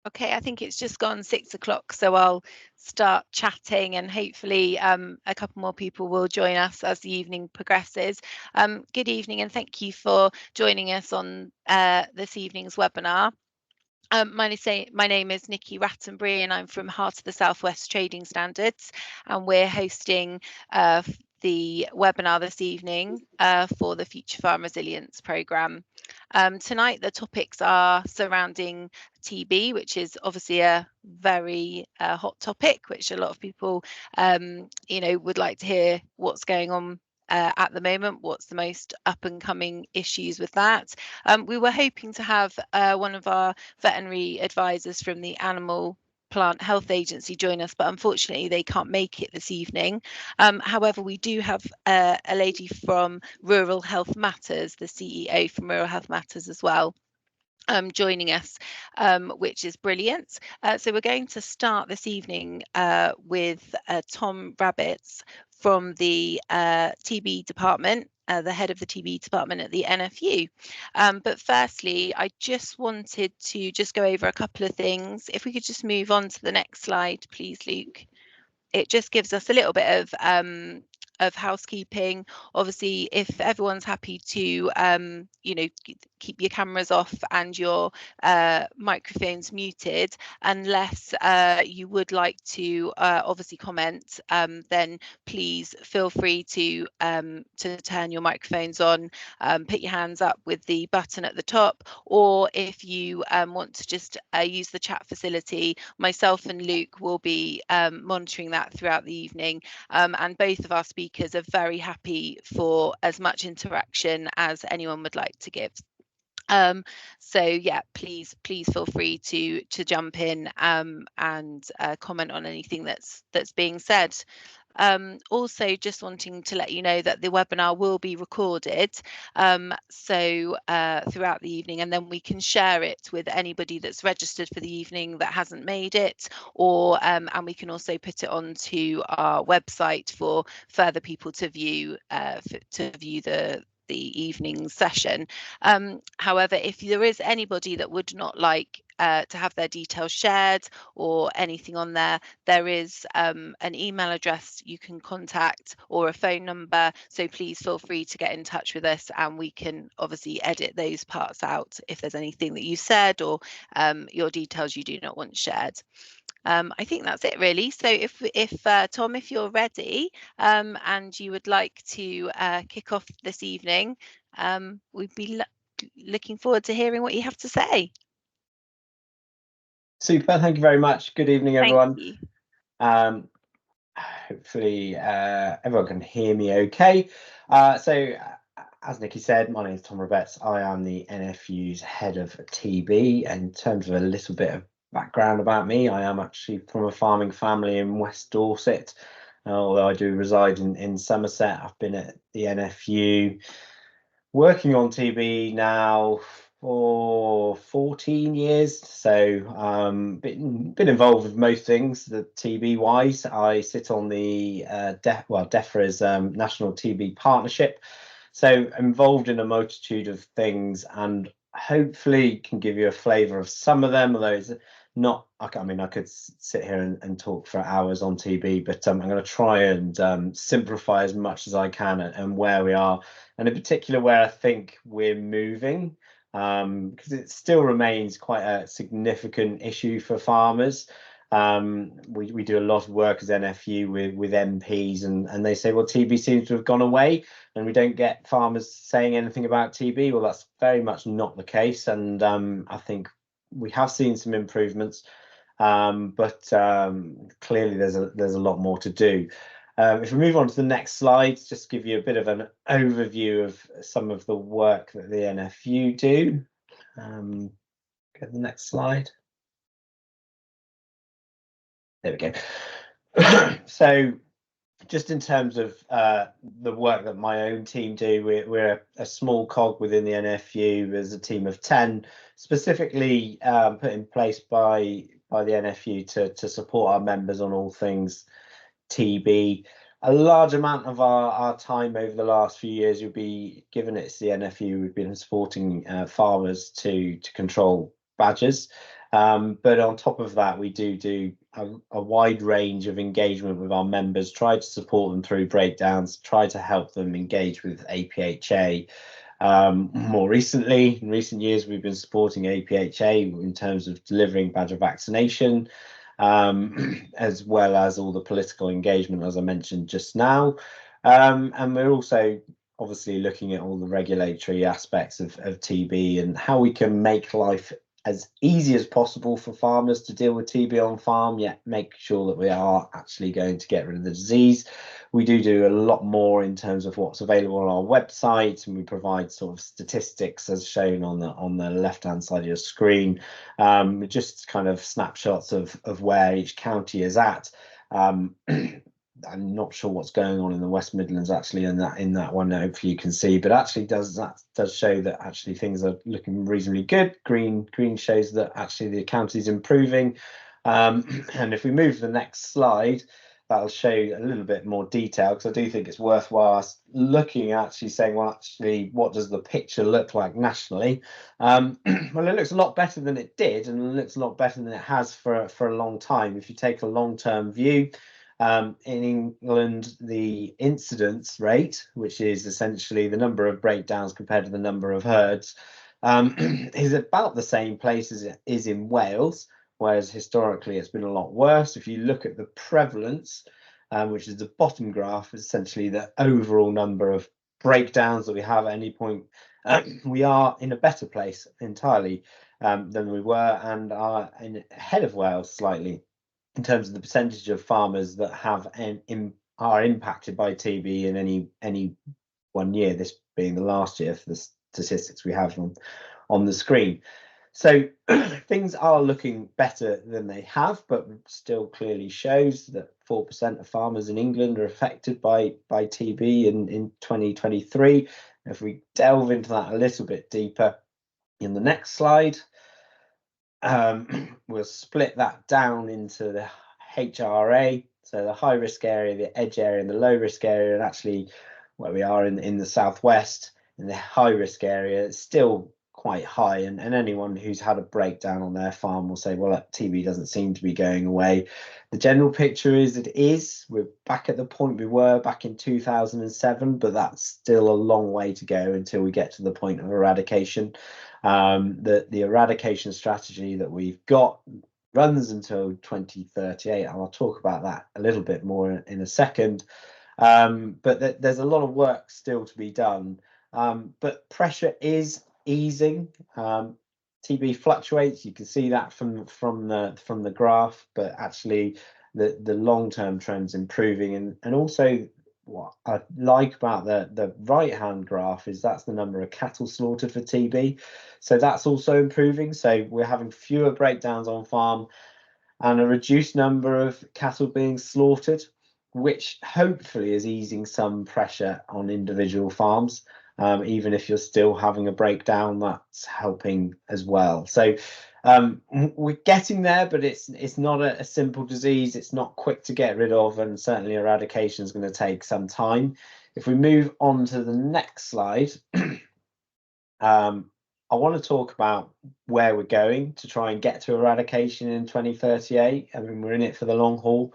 Okay, I think it's just gone 6 o'clock, so I'll start chatting and hopefully a couple more people will join us as the evening progresses. Good evening and thank you for joining us on this evening's webinar. My name is Nikki Rattenbury and I'm from Heart of the Southwest Trading Standards, and we're hosting the webinar this evening for the Future Farm Resilience Programme. Tonight the topics are surrounding TB, which is obviously a very hot topic, which a lot of people would like to hear what's going on at the moment, what's the most up and coming issues with that. We were hoping to have one of our veterinary advisors from the Animal Plant Health Agency join us, but unfortunately they can't make it this evening. However, we do have a lady from Rural Health Matters, the CEO from Rural Health Matters as well, joining us, which is brilliant. So we're going to start this evening with Tom Rabbetts from the TB department, the head of the TB department at the NFU. But firstly, I just wanted to just go over a couple of things. If we could just move on to the next slide, please, Luke. It just gives us a little bit of housekeeping. Obviously, if everyone's happy to keep your cameras off and your microphones muted, unless you would like to obviously comment, then please feel free to turn your microphones on, put your hands up with the button at the top, or if you want to just use the chat facility, myself and Luke will be monitoring that throughout the evening, and both of our speakers are very happy for as much interaction as anyone would like to give. So yeah, please feel free to jump in and comment on anything that's being said. Also, just wanting to let you know that the webinar will be recorded, so throughout the evening, and then we can share it with anybody that's registered for the evening that hasn't made it, or and we can also put it onto our website for further people to view the evening session. However, if there is anybody that would not like to have their details shared or anything on there, there is an email address you can contact or a phone number, so please feel free to get in touch with us and we can obviously edit those parts out if there's anything that you said or your details you do not want shared. I think that's it really. So if Tom, if you're ready and you would like to kick off this evening, we'd be looking forward to hearing what you have to say. Super, thank you very much. Good evening, everyone. Thank you. Hopefully everyone can hear me okay. So as Nikki said, my name is Tom Rabbetts. I am the NFU's head of TB. In terms of a little bit of background about me, I am actually from a farming family in West Dorset. Although I do reside in Somerset, I've been at the NFU working on TB now for 14 years, so been involved with most things the TB wise. I sit on the DEFRA's National TB Partnership, so involved in a multitude of things and hopefully can give you a flavour of some of them, although it's not, I mean, I could sit here and talk for hours on TB, but I'm going to try and simplify as much as I can and where we are, and in particular where I think we're moving, because it still remains quite a significant issue for farmers. We do a lot of work as NFU with MPs and they say, well, TB seems to have gone away and we don't get farmers saying anything about TB. Well, that's very much not the case, and I think we have seen some improvements, but clearly there's a lot more to do. If we move on to the next slide, just give you a bit of an overview of some of the work that the NFU do. Go to the next slide. There we go. So just in terms of the work that my own team do, we're a small cog within the NFU. There's a team of 10 specifically put in place by the NFU to support our members on all things TB. A large amount of our time over the last few years would be, given it's the NFU, we've been supporting farmers to control badgers. But on top of that, we do a wide range of engagement with our members, try to support them through breakdowns, try to help them engage with APHA. More recently, in recent years, we've been supporting APHA in terms of delivering badger vaccination, as well as all the political engagement, as I mentioned just now. And we're also obviously looking at all the regulatory aspects of TB and how we can make life as easy as possible for farmers to deal with TB on farm, yet make sure that we are actually going to get rid of the disease. We do a lot more in terms of what's available on our website, and we provide sort of statistics as shown on the left hand side of your screen, just kind of snapshots of where each county is at. I'm not sure what's going on in the West Midlands actually in that one. Hopefully you can see, but actually does show that actually things are looking reasonably good. Green shows that actually the county's improving. And if we move to the next slide, that'll show a little bit more detail, because I do think it's worthwhile us looking actually saying, well, actually, what does the picture look like nationally? Well, it looks a lot better than it did, and it looks a lot better than it has for a long time. If you take a long-term view, in England, the incidence rate, which is essentially the number of breakdowns compared to the number of herds, is about the same place as it is in Wales, whereas historically it's been a lot worse. If you look at the prevalence, which is the bottom graph, essentially the overall number of breakdowns that we have at any point, we are in a better place entirely than we were, and are ahead of Wales slightly in terms of the percentage of farmers that have are impacted by TB in any one year, this being the last year for the statistics we have on the screen. So things are looking better than they have, but still clearly shows that 4% of farmers in England are affected by TB in 2023. If we delve into that a little bit deeper in the next slide, we'll split that down into the HRA, so the high risk area, the edge area, and the low risk area. And actually, where we are in the southwest, in the high risk area, it's still quite high. And anyone who's had a breakdown on their farm will say, well, TB doesn't seem to be going away. The general picture is that it is. We're back at the point we were back in 2007, but that's still a long way to go until we get to the point of eradication. The eradication strategy that we've got runs until 2038, and I'll talk about that a little bit more in a second. But there's a lot of work still to be done. But pressure is easing. TB fluctuates. You can see that from the graph, but actually the long-term trend's improving, and also what I like about the right-hand graph is that's the number of cattle slaughtered for TB. So that's also improving. So we're having fewer breakdowns on farm and a reduced number of cattle being slaughtered, which hopefully is easing some pressure on individual farms. Even if you're still having a breakdown, that's helping as well. So we're getting there, but it's not a simple disease. It's not quick to get rid of, and certainly eradication is going to take some time. If we move on to the next slide, I want to talk about where we're going to try and get to eradication in 2038. I mean, we're in it for the long haul.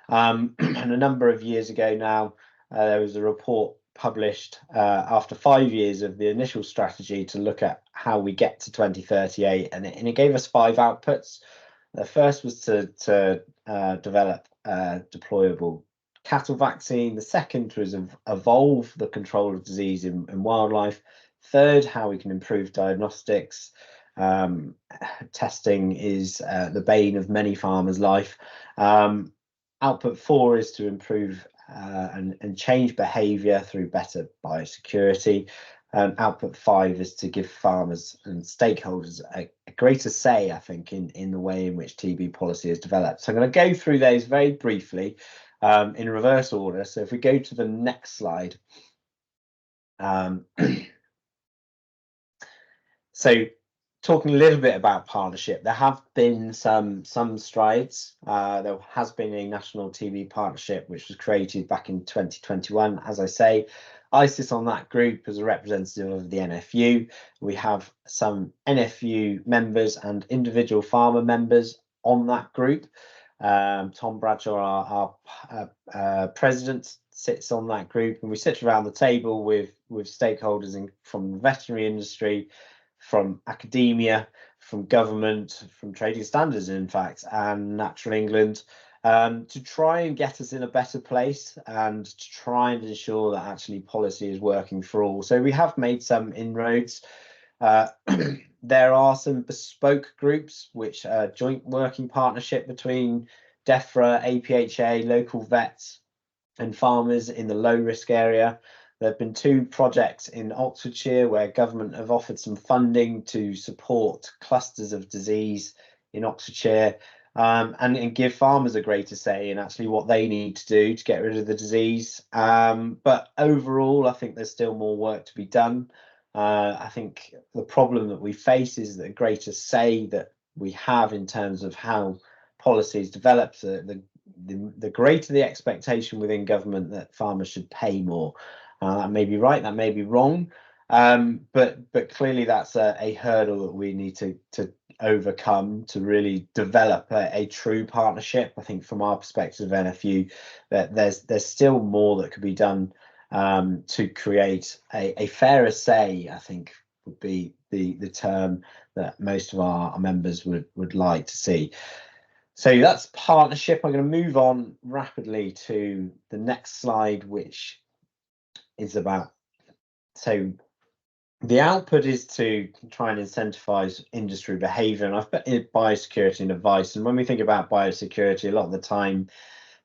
And a number of years ago now, there was a report published after 5 years of the initial strategy to look at how we get to 2038, and it gave us 5 outputs. The first was to develop a deployable cattle vaccine. The second was evolve the control of disease in wildlife. Third, how we can improve diagnostics. Testing is the bane of many farmers' life. Output 4 is to improve and change behaviour through better biosecurity. Output 5 is to give farmers and stakeholders a greater say, I think, in the way in which TB policy is developed. So I'm going to go through those very briefly in reverse order. So if we go to the next slide. So talking a little bit about partnership, there have been some strides. There has been a national TB partnership which was created back in 2021, as I say. I sit on that group as a representative of the NFU. We have some NFU members and individual farmer members on that group. Tom Bradshaw, our president, sits on that group, and we sit around the table with stakeholders from the veterinary industry, from academia, from government, from trading standards, in fact, and Natural England, to try and get us in a better place and to try and ensure that actually policy is working for all. So we have made some inroads. There are some bespoke groups, which are joint working partnership between DEFRA, APHA, local vets and farmers in the low risk area. There have been 2 projects in Oxfordshire where government have offered some funding to support clusters of disease in Oxfordshire, and give farmers a greater say in actually what they need to do to get rid of the disease. But overall, I think there's still more work to be done. I think the problem that we face is the greater say that we have in terms of how policies develop, the greater the expectation within government that farmers should pay more. That may be right, that may be wrong, but clearly that's a hurdle that we need to overcome to really develop a true partnership. I think from our perspective of NFU, that there's still more that could be done to create a fairer say, I think would be the term that most of our members would like to see. So that's partnership. I'm going to move on rapidly to the next slide, which is about, so the output is to try and incentivize industry behavior, and I've put in biosecurity and advice. And when we think about biosecurity, a lot of the time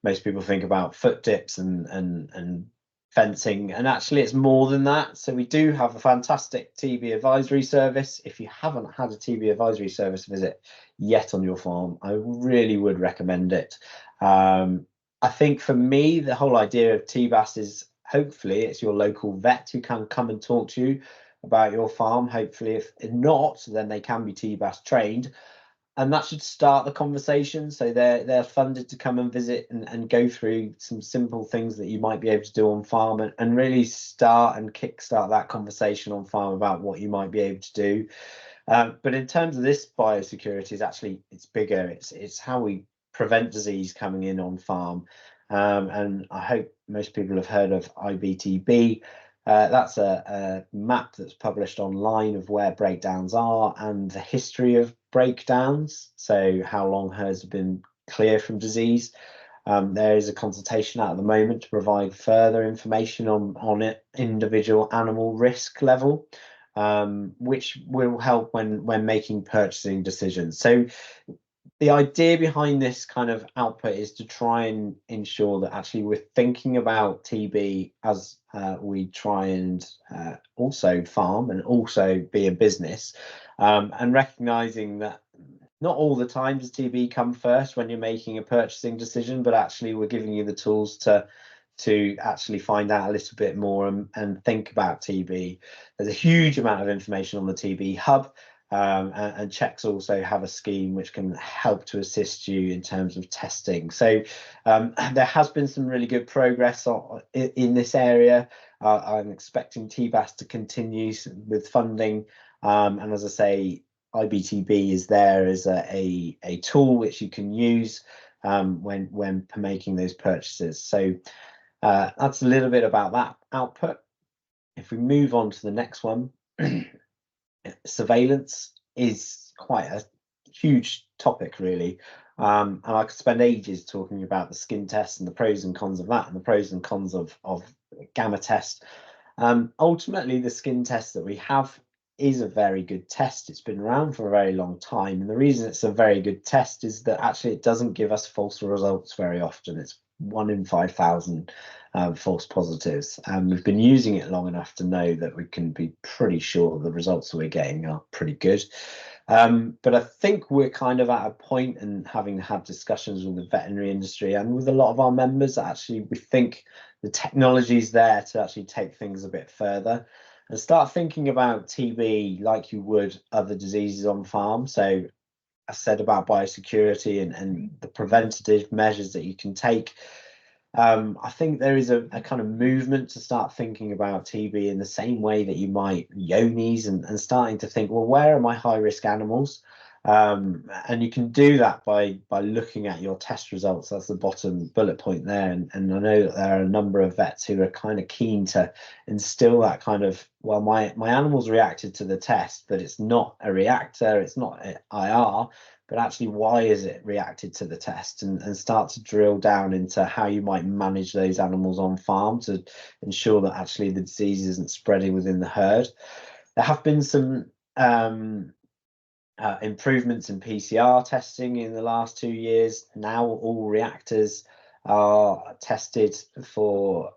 most people think about foot dips and fencing, and actually it's more than that. So we do have a fantastic TB advisory service. If you haven't had a TB advisory service visit yet on your farm, I really would recommend it. I think for me, the whole idea of TBAS is hopefully it's your local vet who can come and talk to you about your farm. Hopefully, if not, then they can be TBAS trained, and that should start the conversation. So they're funded to come and visit and go through some simple things that you might be able to do on farm, and really start and kickstart that conversation on farm about what you might be able to do. But in terms of this biosecurity, it's bigger. It's how we prevent disease coming in on farm. And I hope most people have heard of IBTB. That's a map that's published online of where breakdowns are and the history of breakdowns. So how long herds have been clear from disease. There is a consultation out at the moment to provide further information on it, individual animal risk level, which will help when making purchasing decisions. So the idea behind this kind of output is to try and ensure that actually we're thinking about TB as we try and also farm and also be a business, and recognizing that not all the time does TB come first when you're making a purchasing decision, but actually we're giving you the tools to actually find out a little bit more and think about TB. There's a huge amount of information on the TB hub. And Checks also have a scheme which can help to assist you in terms of testing. So there has been some really good progress in this area. I'm expecting TBAS to continue with funding. And as I say, IBTB is there as a tool which you can use when making those purchases. So that's a little bit about that output. If we move on to the next one, surveillance is quite a huge topic, really. And I could spend ages talking about the skin test and the pros and cons of that, and the pros and cons of gamma test. Ultimately, the skin test that we have is a very good test. It's been around for a very long time, and the reason it's a very good test is that actually it doesn't give us false results very often. It's 1 in 5,000 false positives, and we've been using it long enough to know that we can be pretty sure the results that we're getting are pretty good. But I think we're kind of at a point, and having had discussions with the veterinary industry and with a lot of our members, that actually we think the technology is there to actually take things a bit further and start thinking about TB like you would other diseases on farm. So I said about biosecurity and the preventative measures that you can take. I think there is a kind of movement to start thinking about TB in the same way that you might yonis, and starting to think, well, where are my high risk animals? And you can do that by looking at your test results. That's the bottom bullet point there. And I know that there are a number of vets who are kind of keen to instill that kind of, well, my animals reacted to the test, but it's not a reactor, it's not an IR, but actually why is it reacted to the test, and start to drill down into how you might manage those animals on farm to ensure that actually the disease isn't spreading within the herd. There have been some improvements in PCR testing in the last 2 years. Now all reactors are tested for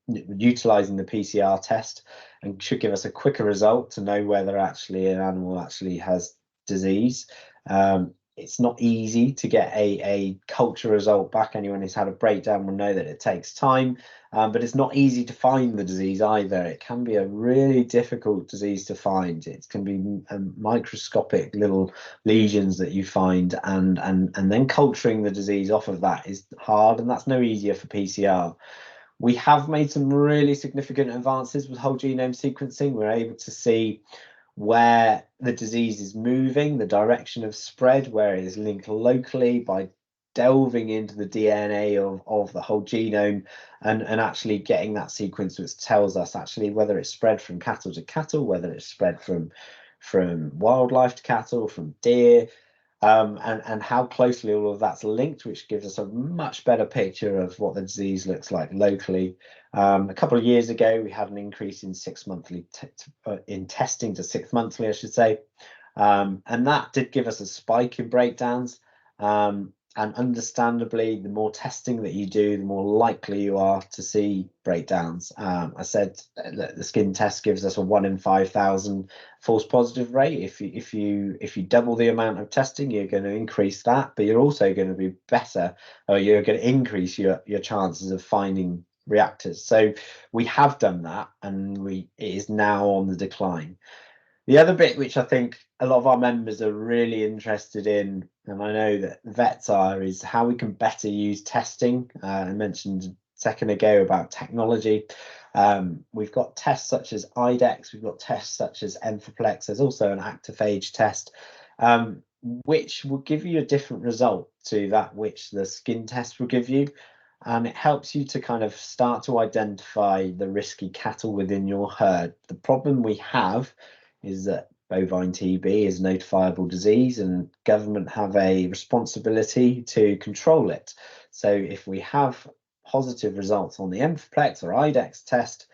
utilizing the PCR test, and should give us a quicker result to know whether actually an animal actually has disease. It's not easy to get a culture result back. Anyone who's had a breakdown will know that it takes time, but it's not easy to find the disease either. It can be a really difficult disease to find. It can be microscopic little lesions that you find, and then culturing the disease off of that is hard, and that's no easier for PCR. We have made some really significant advances with whole genome sequencing. We're able to see where the disease is moving, the direction of spread, where it is linked locally, by delving into the DNA of the whole genome, and actually getting that sequence which tells us actually whether it's spread from cattle to cattle, whether it's spread from wildlife to cattle, from deer, and how closely all of that's linked, which gives us a much better picture of what the disease looks like locally. A couple of years ago, we had an increase in in testing to 6 monthly, I should say, and that did give us a spike in breakdowns. And understandably, the more testing that you do, the more likely you are to see breakdowns. I said that the skin test gives us a 1 in 5,000 false positive rate. If you double the amount of testing, you're going to increase that, but you're also going to be better, or you're going to increase your chances of finding reactors. So we have done that, and it is now on the decline. The other bit which I think a lot of our members are really interested in, and I know that vets are, is how we can better use testing. I mentioned a second ago about technology. We've got tests such as IDEX, we've got tests such as Enfoplex. There's also an actophage test, which will give you a different result to that which the skin test will give you. And it helps you to kind of start to identify the risky cattle within your herd. The problem we have is that bovine TB is a notifiable disease, and government have a responsibility to control it. So if we have positive results on the Enfoplex or IDEX test,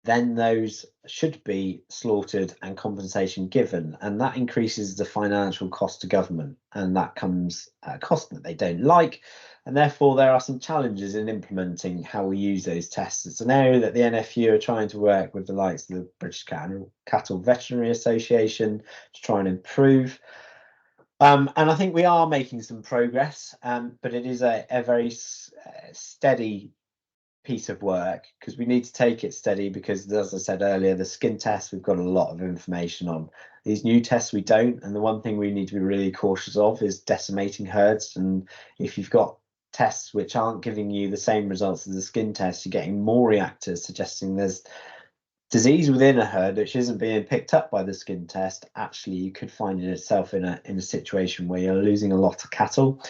then those should be slaughtered and compensation given, and that increases the financial cost to government, and that comes at a cost that they don't like, and therefore there are some challenges in implementing how we use those tests. It's an area that the NFU are trying to work with the likes of the British Cattle Veterinary Association to try and improve. And I think we are making some progress, but it is a very steady piece of work, because we need to take it steady, because as I said earlier, the skin tests we've got a lot of information on. These new tests we don't, and the one thing we need to be really cautious of is decimating herds. And if you've got tests which aren't giving you the same results as the skin test, you're getting more reactors, suggesting there's disease within a herd which isn't being picked up by the skin test. Actually, you could find yourself in a situation where you're losing a lot of cattle,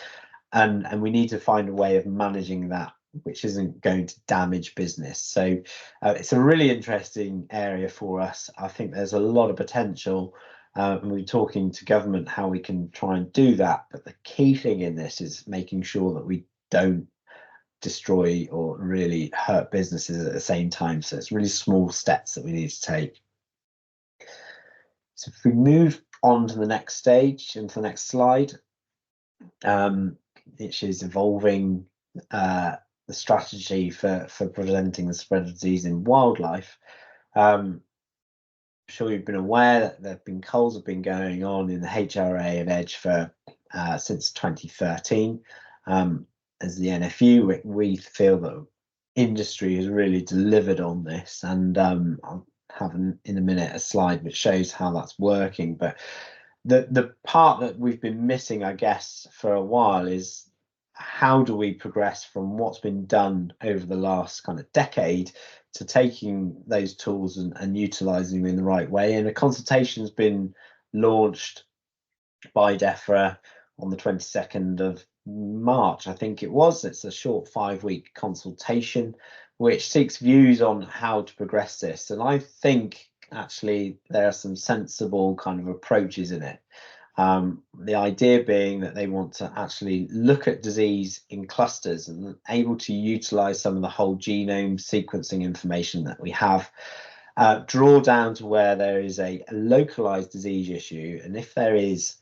and we need to find a way of managing that which isn't going to damage business. So it's a really interesting area for us. I think there's a lot of potential, and we're talking to government how we can try and do that. But the key thing in this is making sure that we don't destroy or really hurt businesses at the same time. So it's really small steps that we need to take. So if we move on to the next stage, into the next slide, which is evolving the strategy for preventing the spread of disease in wildlife. I'm sure you've been aware that there have been culls have been going on in the HRA and Edge for since 2013. As the NFU, we feel that industry has really delivered on this, and I'll have in a minute a slide which shows how that's working. But the part that we've been missing, I guess, for a while is how do we progress from what's been done over the last kind of decade to taking those tools and utilising them in the right way. And a consultation has been launched by DEFRA on the 22nd of March, I think it was. It's a short 5-week consultation which seeks views on how to progress this. And I think actually there are some sensible kind of approaches in it. The idea being that they want to actually look at disease in clusters and able to utilize some of the whole genome sequencing information that we have, draw down to where there is a localized disease issue, and if there is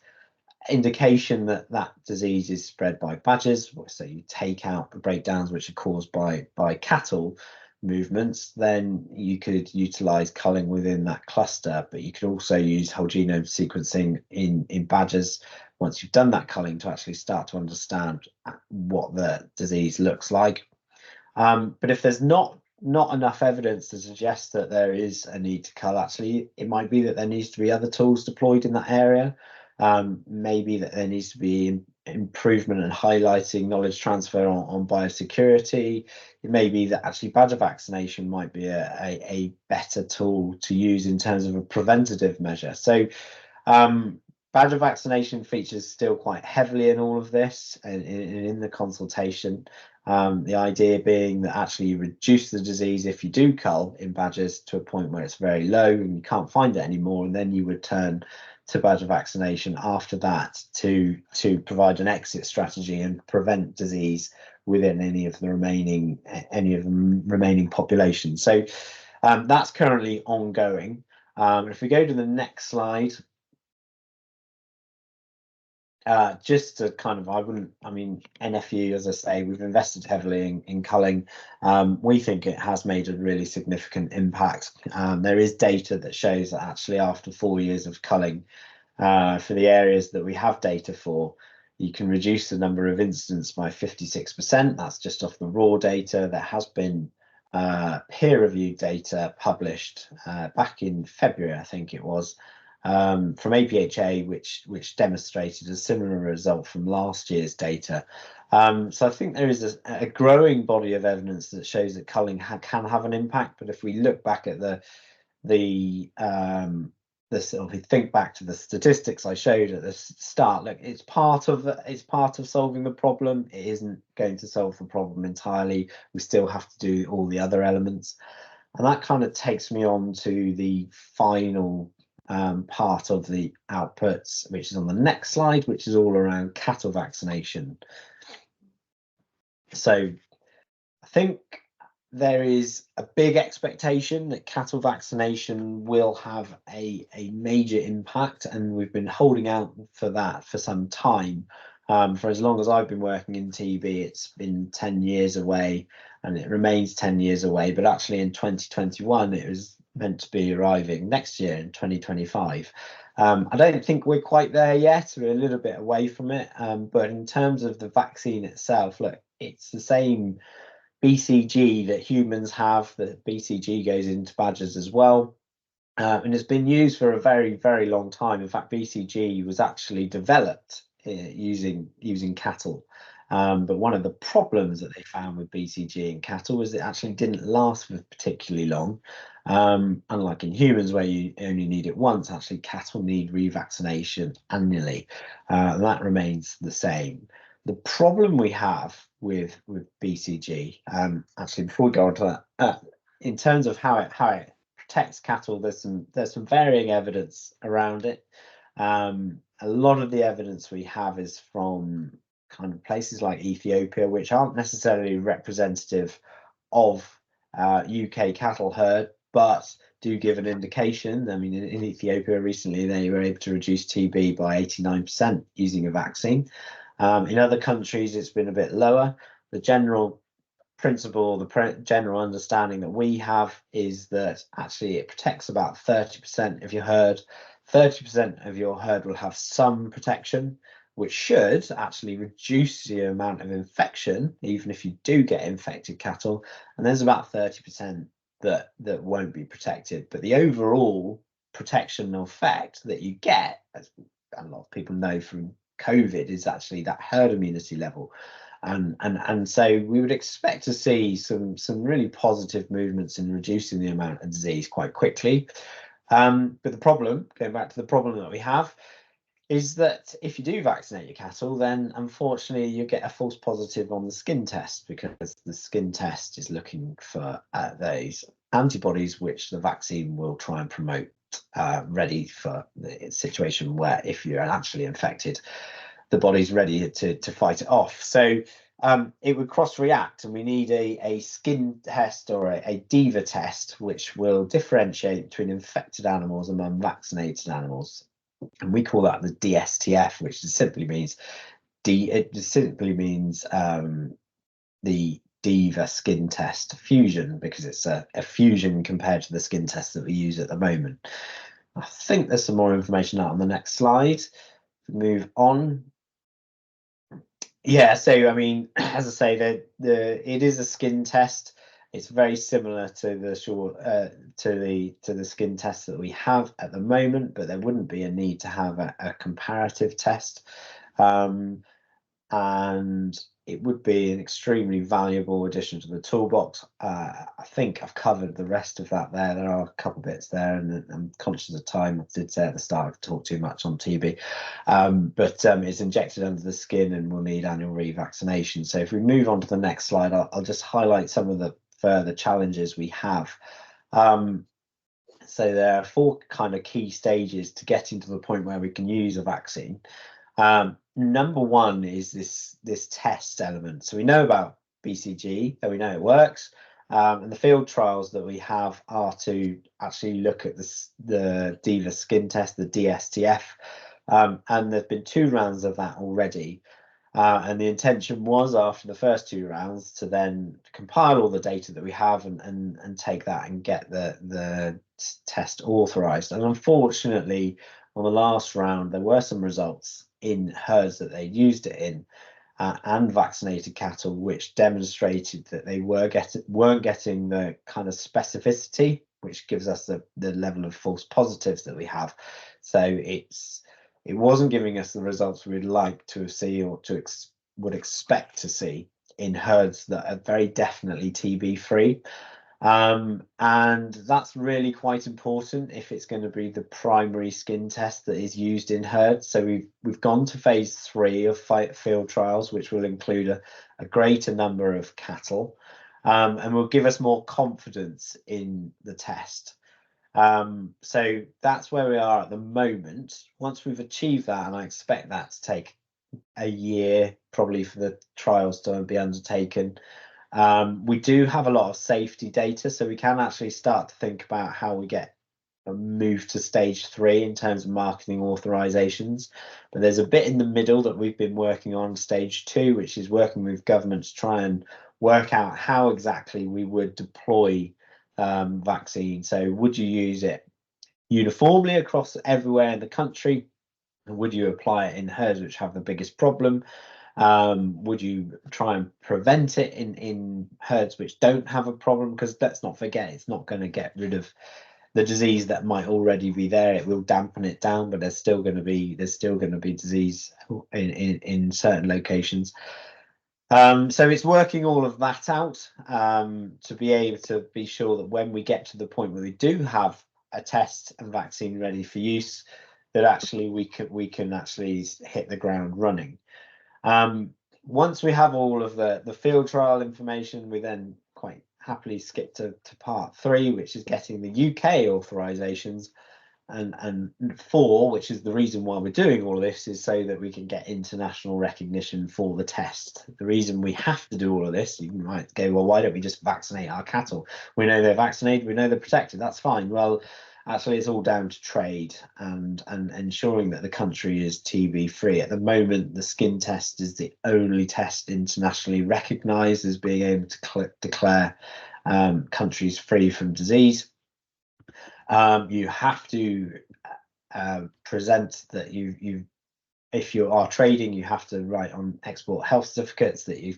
indication that that disease is spread by badgers, so you take out the breakdowns which are caused by cattle movements, then you could utilize culling within that cluster, but you could also use whole genome sequencing in badgers once you've done that culling to actually start to understand what the disease looks like. But if there's not enough evidence to suggest that there is a need to cull, actually it might be that there needs to be other tools deployed in that area. Maybe that there needs to be improvement and highlighting knowledge transfer on biosecurity. It may be that actually badger vaccination might be a better tool to use in terms of a preventative measure. So badger vaccination features still quite heavily in all of this and in the consultation. The idea being that actually you reduce the disease if you do cull in badgers to a point where it's very low and you can't find it anymore, and then you would turn to badger vaccination after that to provide an exit strategy and prevent disease within any of the remaining populations. So that's currently ongoing. If we go to the next slide, just to kind of, NFU, as I say, we've invested heavily in culling. We think it has made a really significant impact. There is data that shows that actually after 4 years of culling, for the areas that we have data for, you can reduce the number of incidents by 56%. That's just off the raw data. There has been peer-reviewed data published back in February, I think it was, from APHA, which demonstrated a similar result from last year's data. So I think there is a growing body of evidence that shows that culling can have an impact. But if we look back at if we think back to the statistics I showed at the start, look, it's part of solving the problem. It isn't going to solve the problem entirely. We still have to do all the other elements, and that kind of takes me on to the final part of the outputs, which is on the next slide, which is all around cattle vaccination. So I think there is a big expectation that cattle vaccination will have a major impact, and we've been holding out for that for some time. For as long as I've been working in TB, it's been 10 years away, and it remains 10 years away. But actually in 2021, it was meant to be arriving next year in 2025. I don't think we're quite there yet. We're a little bit away from it. But in terms of the vaccine itself, look, it's the same BCG that humans have. The BCG goes into badgers as well. And it's been used for a very, very long time. In fact, BCG was actually developed using cattle. But one of the problems that they found with BCG in cattle was it actually didn't last for particularly long. Unlike in humans, where you only need it once, actually cattle need revaccination annually. And that remains the same. The problem we have with BCG, actually, before we go on to that, in terms of how it protects cattle, there's some varying evidence around it. A lot of the evidence we have is from kind of places like Ethiopia, which aren't necessarily representative of UK cattle herd, but do give an indication. I mean, in Ethiopia recently, they were able to reduce TB by 89% using a vaccine. In other countries, it's been a bit lower. The general principle, the general understanding that we have is that actually it protects about 30% of your herd. 30% of your herd will have some protection, which should actually reduce the amount of infection, even if you do get infected cattle. And there's about 30% that won't be protected. But the overall protection effect that you get, as a lot of people know from COVID, is actually that herd immunity level. And so we would expect to see some really positive movements in reducing the amount of disease quite quickly. But the problem, going back to the problem that we have, is that if you do vaccinate your cattle, then unfortunately you get a false positive on the skin test, because the skin test is looking for those antibodies which the vaccine will try and promote, ready for the situation where if you're actually infected, the body's ready to fight it off. So it would cross-react, and we need a skin test or a DIVA test, which will differentiate between infected animals and unvaccinated animals. And we call that the DSTF, which simply means the DIVA skin test fusion, because it's a fusion compared to the skin test that we use at the moment. I think there's some more information out on the next slide. Move on. Yeah, so I mean, as I say, it is a skin test. It's very similar to the to the skin test that we have at the moment, but there wouldn't be a need to have a comparative test. And it would be an extremely valuable addition to the toolbox. I think I've covered the rest of that there. There are a couple bits there, and I'm conscious of time. I did say at the start I've talked too much on TB, but it's injected under the skin and will need annual revaccination. So if we move on to the next slide, I'll just highlight some of the further challenges we have. So there are 4 kind of key stages to getting to the point where we can use a vaccine. Number 1 is this test element. So we know about BCG, and we know it works. And the field trials that we have are to actually look at the DIVA skin test, the DSTF. And there've been 2 rounds of that already. And the intention was, after the first 2 rounds, to then compile all the data that we have and take that and get the test authorized. And unfortunately, on the last round, there were some results in herds that they used it in, and vaccinated cattle, which demonstrated that they weren't getting the kind of specificity which gives us the level of false positives that we have. So it wasn't giving us the results we'd like to see, or would expect to see in herds that are very definitely TB free. And that's really quite important if it's going to be the primary skin test that is used in herds. So we've gone to phase 3 of field trials, which will include a greater number of cattle, and will give us more confidence in the test. So that's where we are at the moment. Once we've achieved that, and I expect that to take a year probably for the trials to be undertaken, we do have a lot of safety data, so we can actually start to think about how we get a move to stage 3 in terms of marketing authorizations. But there's a bit in the middle that we've been working on, stage 2, which is working with government to try and work out how exactly we would deploy vaccine. So would you use it uniformly across everywhere in the country? Would you apply it in herds which have the biggest problem? Would you try and prevent it in herds which don't have a problem? Because let's not forget, it's not going to get rid of the disease that might already be there. It will dampen it down, but there's still going to be disease in certain locations. So it's working all of that out to be able to be sure that when we get to the point where we do have a test and vaccine ready for use, that actually we can actually hit the ground running. Once we have all of the field trial information, we then quite happily skip to part 3, which is getting the UK authorizations, and 4, which is the reason why we're doing all of this, is so that we can get international recognition for the test. The reason we have to do all of this, you might go, well, why don't we just vaccinate our cattle? We know they're vaccinated, we know they're protected, that's fine. Well, actually, it's all down to trade and ensuring that the country is TB free. At the moment, the skin test is the only test internationally recognised as being able to declare countries free from disease. You have to present that if you are trading, you have to write on export health certificates that you're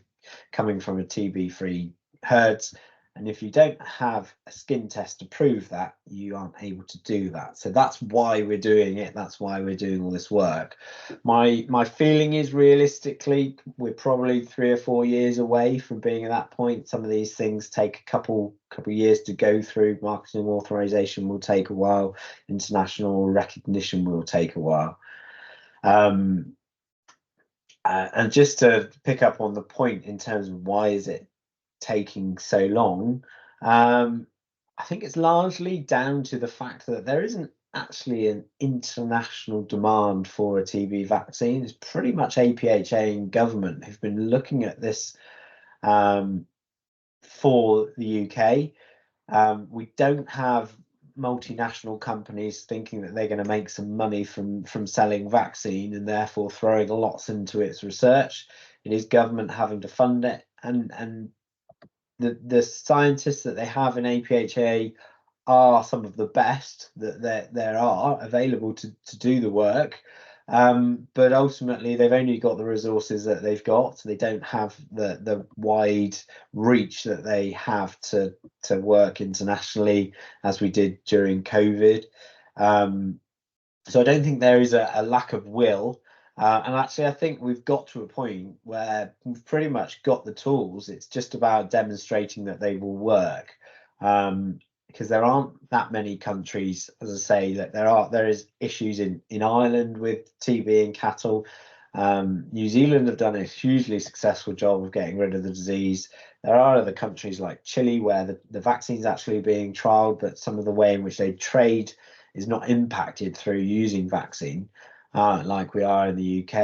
coming from a TB free herds. And if you don't have a skin test to prove that, you aren't able to do that. So that's why we're doing it. That's why we're doing all this work. My feeling is, realistically, we're probably 3 or 4 years away from being at that point. Some of these things take a couple years to go through. Marketing authorization will take a while. International recognition will take a while. And just to pick up on the point in terms of why is it taking so long, I think it's largely down to the fact that there isn't actually an international demand for a TB vaccine. It's pretty much APHA and government who've been looking at this for the UK. We don't have multinational companies thinking that they're going to make some money from selling vaccine and therefore throwing lots into its research. It is government having to fund it, and the scientists that they have in APHA are some of the best that there are available to do the work. But ultimately, they've only got the resources that they've got. So they don't have the wide reach that they have to work internationally, as we did during COVID. So I don't think there is a lack of will. And actually, I think we've got to a point where we've pretty much got the tools. It's just about demonstrating that they will work. Because there aren't that many countries, as I say, that there is issues in Ireland with TB in cattle. New Zealand have done a hugely successful job of getting rid of the disease. There are other countries like Chile where the vaccine's actually being trialled, but some of the way in which they trade is not impacted through using vaccine, like we are in the UK.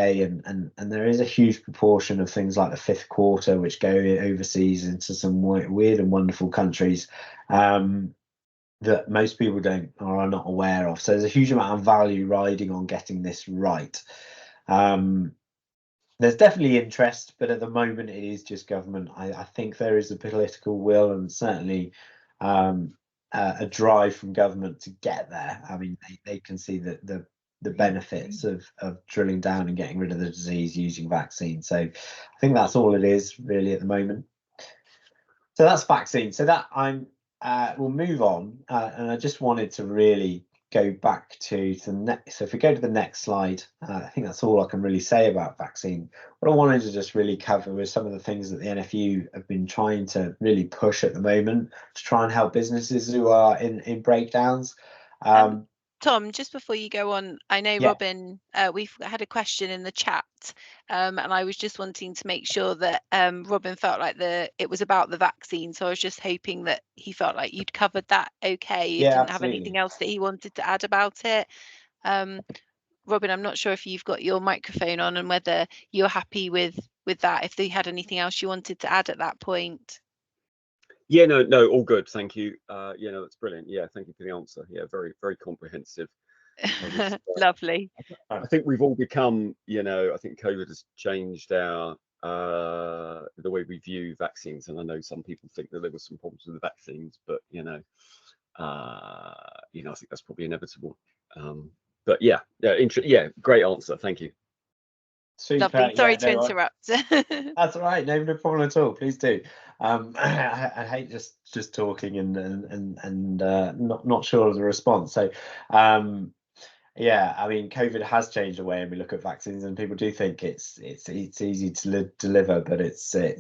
And there is a huge proportion of things like the fifth quarter which go overseas into some weird and wonderful countries that most people don't or are not aware of. So there's a huge amount of value riding on getting this right. There's definitely interest, but at the moment it is just government. I think there is a political will and certainly a drive from government to get there. I mean, they can see the benefits of drilling down and getting rid of the disease using vaccine. So I think that's all it is really at the moment. So that's vaccine. So that we'll move on, and I just wanted to really go back to the next. So if we go to the next slide, I think that's all I can really say about vaccine. What I wanted to just really cover was some of the things that the NFU have been trying to really push at the moment to try and help businesses who are in breakdowns. Tom, just before you go on, I know Yeah. Robin, we've had a question in the chat, and I was just wanting to make sure that Robin felt like it was about the vaccine. So I was just hoping that he felt like you'd covered that okay. You Yeah, didn't have absolutely. anything else that he wanted to add about it. Robin, I'm not sure if you've got your microphone on and whether you're happy with that, if they had anything else you wanted to add at that point. Yeah, no, all good. Thank you. Yeah, no, that's brilliant. Yeah, thank you for the answer. Yeah, very, very comprehensive. Lovely. I think we've all become, I think COVID has changed our the way we view vaccines. And I know some people think that there were some problems with the vaccines, but I think that's probably inevitable. But yeah, great answer. Thank you. Super. Lovely. Sorry to interrupt. That's all right. No problem at all. Please do. I hate just talking and not sure of the response. So yeah, I mean, COVID has changed the way we look at vaccines, and people do think it's easy to deliver, but it's a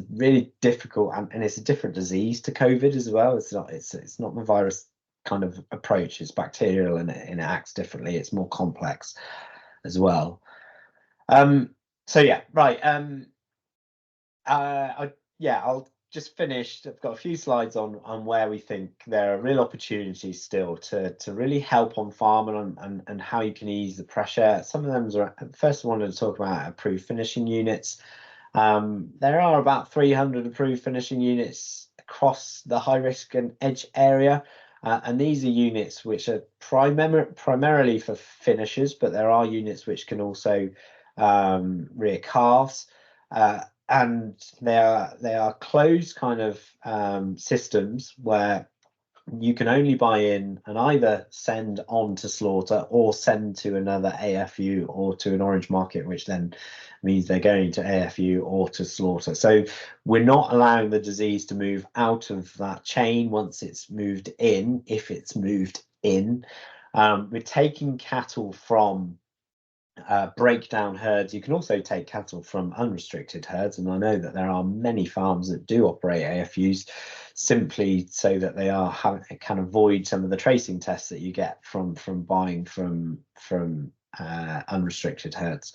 really difficult and it's a different disease to COVID as well. It's not the virus kind of approach. It's bacterial and it acts differently. It's more complex as well. So yeah, right. I'll just finish. I've got a few slides on where we think there are real opportunities still to really help on farm and how you can ease the pressure. Some of them are, first I wanted to talk about approved finishing units. There are about 300 approved finishing units across the high risk and edge area. And these are units which are primarily for finishers, but there are units which can also rear calves. And they are closed kind of systems where you can only buy in and either send on to slaughter or send to another AFU or to an orange market, which then means they're going to AFU or to slaughter. So we're not allowing the disease to move out of that chain once it's moved in, if it's moved in. We're taking cattle from breakdown herds. You can also take cattle from unrestricted herds, and I know that there are many farms that do operate AFUs simply so that they can avoid some of the tracing tests that you get from buying from unrestricted herds.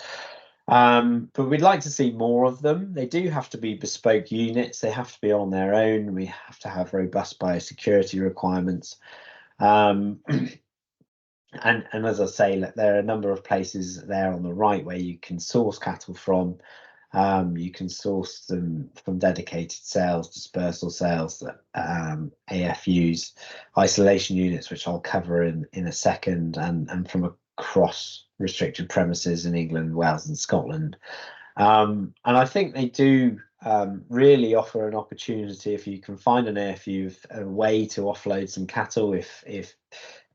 But we'd like to see more of them. They do have to be bespoke units. They have to be on their own. We have to have robust biosecurity requirements. And as I say, look, there are a number of places there on the right where you can source cattle from. You can source them from dedicated sales, dispersal sales, AFUs, isolation units, which I'll cover in a second, and from across restricted premises in England, Wales and Scotland. And I think they do really offer an opportunity, if you can find an AFU, a way to offload some cattle, if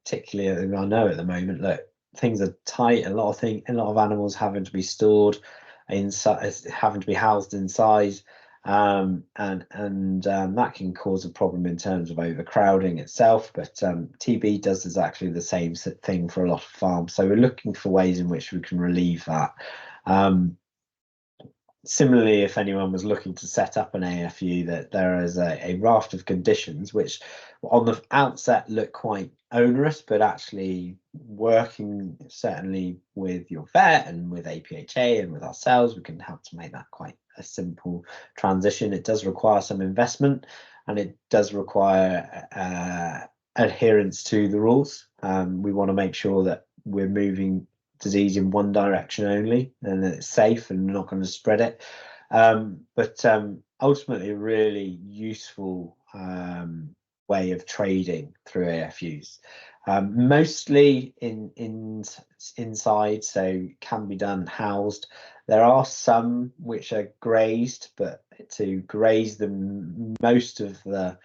particularly, I know at the moment, look, things are tight. A lot of animals having to be stored inside, having to be housed inside, and that can cause a problem in terms of overcrowding itself. But TB does exactly the same thing for a lot of farms. So we're looking for ways in which we can relieve that. Similarly, if anyone was looking to set up an AFU, that there is a raft of conditions which on the outset look quite onerous, but actually working certainly with your vet and with APHA and with ourselves, we can help to make that quite a simple transition. It does require some investment, and it does require adherence to the rules. We want to make sure that we're moving disease in one direction only, and that it's safe and not going to spread it. But ultimately, a really useful way of trading through AFUs, mostly inside, so can be done housed. There are some which are grazed, but to graze them, most of the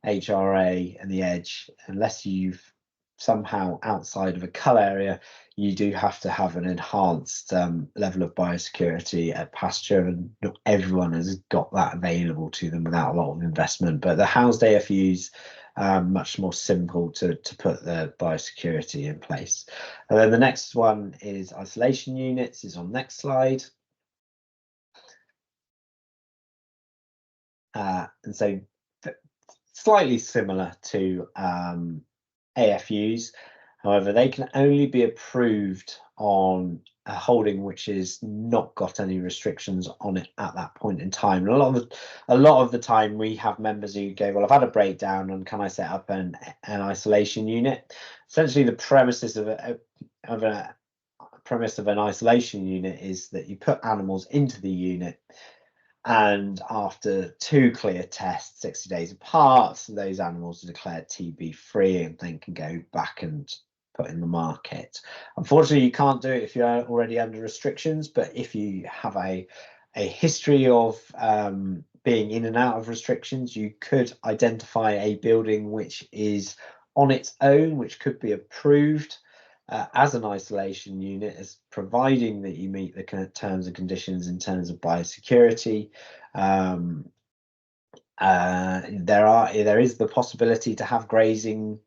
HRA and the edge, unless you've somehow outside of a cull area, you do have to have an enhanced level of biosecurity at pasture, and not everyone has got that available to them without a lot of investment. But the housed AFUs much more simple to put the biosecurity in place. And then the next one is isolation units, is on next slide. And so slightly similar to AFUs. However, they can only be approved on a holding which has not got any restrictions on it at that point in time. And a lot of the time we have members who go, well, I've had a breakdown and can I set up an isolation unit? Essentially, the premises of an isolation unit is that you put animals into the unit, and after 2 clear tests, 60 days apart, those animals are declared TB free and then can go back and put in the market. Unfortunately, you can't do it if you're already under restrictions, but if you have a history of being in and out of restrictions, you could identify a building which is on its own, which could be approved as an isolation unit, as providing that you meet the terms and conditions in terms of biosecurity. There is the possibility to have grazing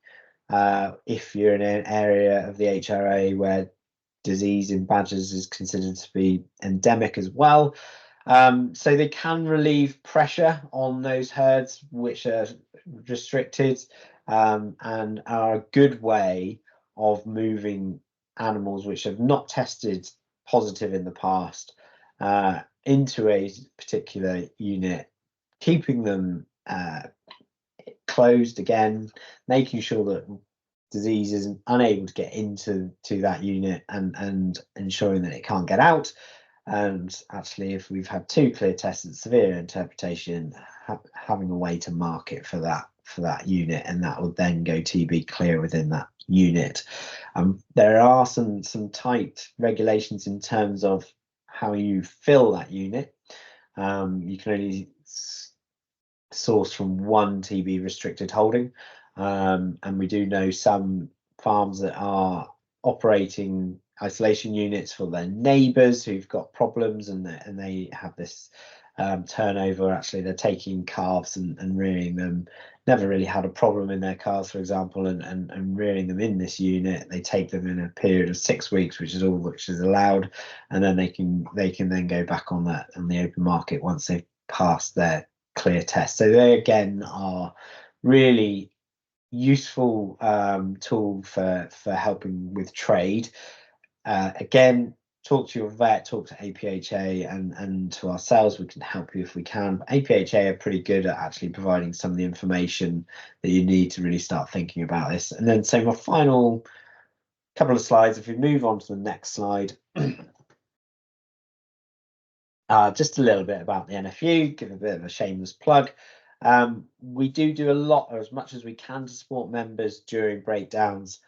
if you're in an area of the HRA where disease in badgers is considered to be endemic as well. So they can relieve pressure on those herds which are restricted, and are a good way of moving animals which have not tested positive in the past into a particular unit, keeping them closed again, making sure that disease is unable to get into that unit, and ensuring that it can't get out. And actually, if we've had 2 clear tests and severe interpretation, having a way to market for that unit, and that will then go TB clear within that unit. There are some tight regulations in terms of how you fill that unit. You can only source from 1 TB restricted holding, And we do know some farms that are operating isolation units for their neighbours who've got problems, and they have this turnover. Actually, they're taking calves and rearing them. Never really had a problem in their calves, for example, and rearing them in this unit. They take them in a period of 6 weeks, which is all which is allowed, and then they can then go back on the open market once they've passed their clear test. So they again are really useful tool for helping with trade. Again, talk to your vet, talk to APHA, and to ourselves. We can help you if we can. But APHA are pretty good at actually providing some of the information that you need to really start thinking about this. And then, so my final couple of slides, if we move on to the next slide, just a little bit about the NFU, give a bit of a shameless plug. We do a lot, or as much as we can, to support members during breakdowns.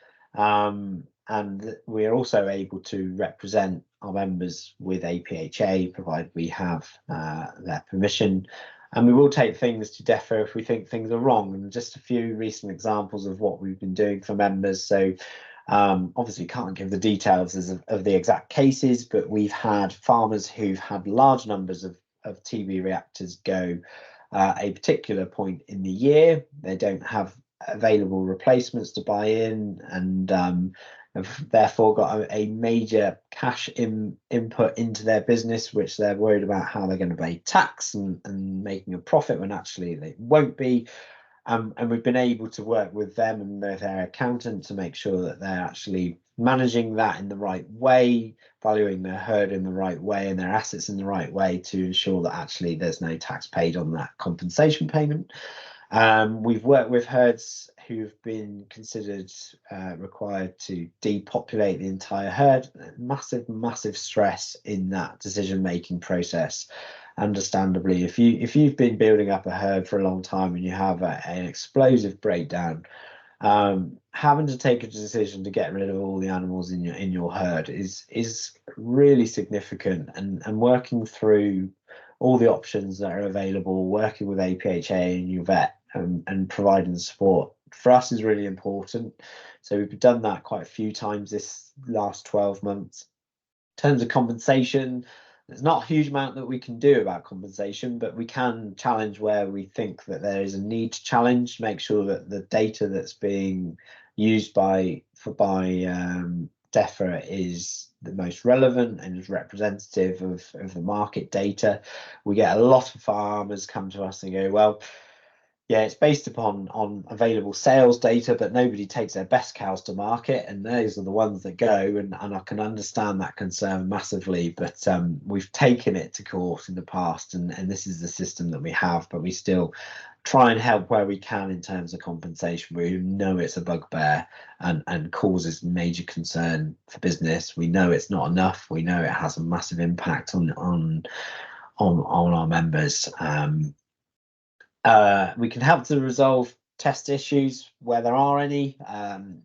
And we are also able to represent our members with APHA, provided we have their permission. And we will take things to DEFRA if we think things are wrong. And just a few recent examples of what we've been doing for members. So obviously can't give the details of the exact cases, but we've had farmers who've had large numbers of TB reactors go a particular point in the year. They don't have available replacements to buy in, and have therefore got a major cash input into their business, which they're worried about how they're going to pay tax and making a profit when actually they won't be. And we've been able to work with them and their accountant to make sure that they're actually managing that in the right way, valuing their herd in the right way and their assets in the right way to ensure that actually there's no tax paid on that compensation payment. We've worked with herds who've been considered required to depopulate the entire herd. Massive stress in that decision-making process. Understandably, if you've been building up a herd for a long time and you have an explosive breakdown, having to take a decision to get rid of all the animals in your herd is really significant, and working through all the options that are available, working with APHA and your vet and providing the support for us is really important. So we've done that quite a few times this last 12 months. In terms of compensation, there's not a huge amount that we can do about compensation, but we can challenge where we think that there is a need to challenge, make sure that the data that's being used by DEFRA is the most relevant and is representative of the market data. We get a lot of farmers come to us and go, well, yeah, it's based on available sales data, but nobody takes their best cows to market, and those are the ones that go. And I can understand that concern massively, but we've taken it to court in the past, and this is the system that we have. But we still try and help where we can in terms of compensation. We know it's a bugbear and causes major concern for business. We know it's not enough. We know it has a massive impact on our members. We can help to resolve test issues where there are any. And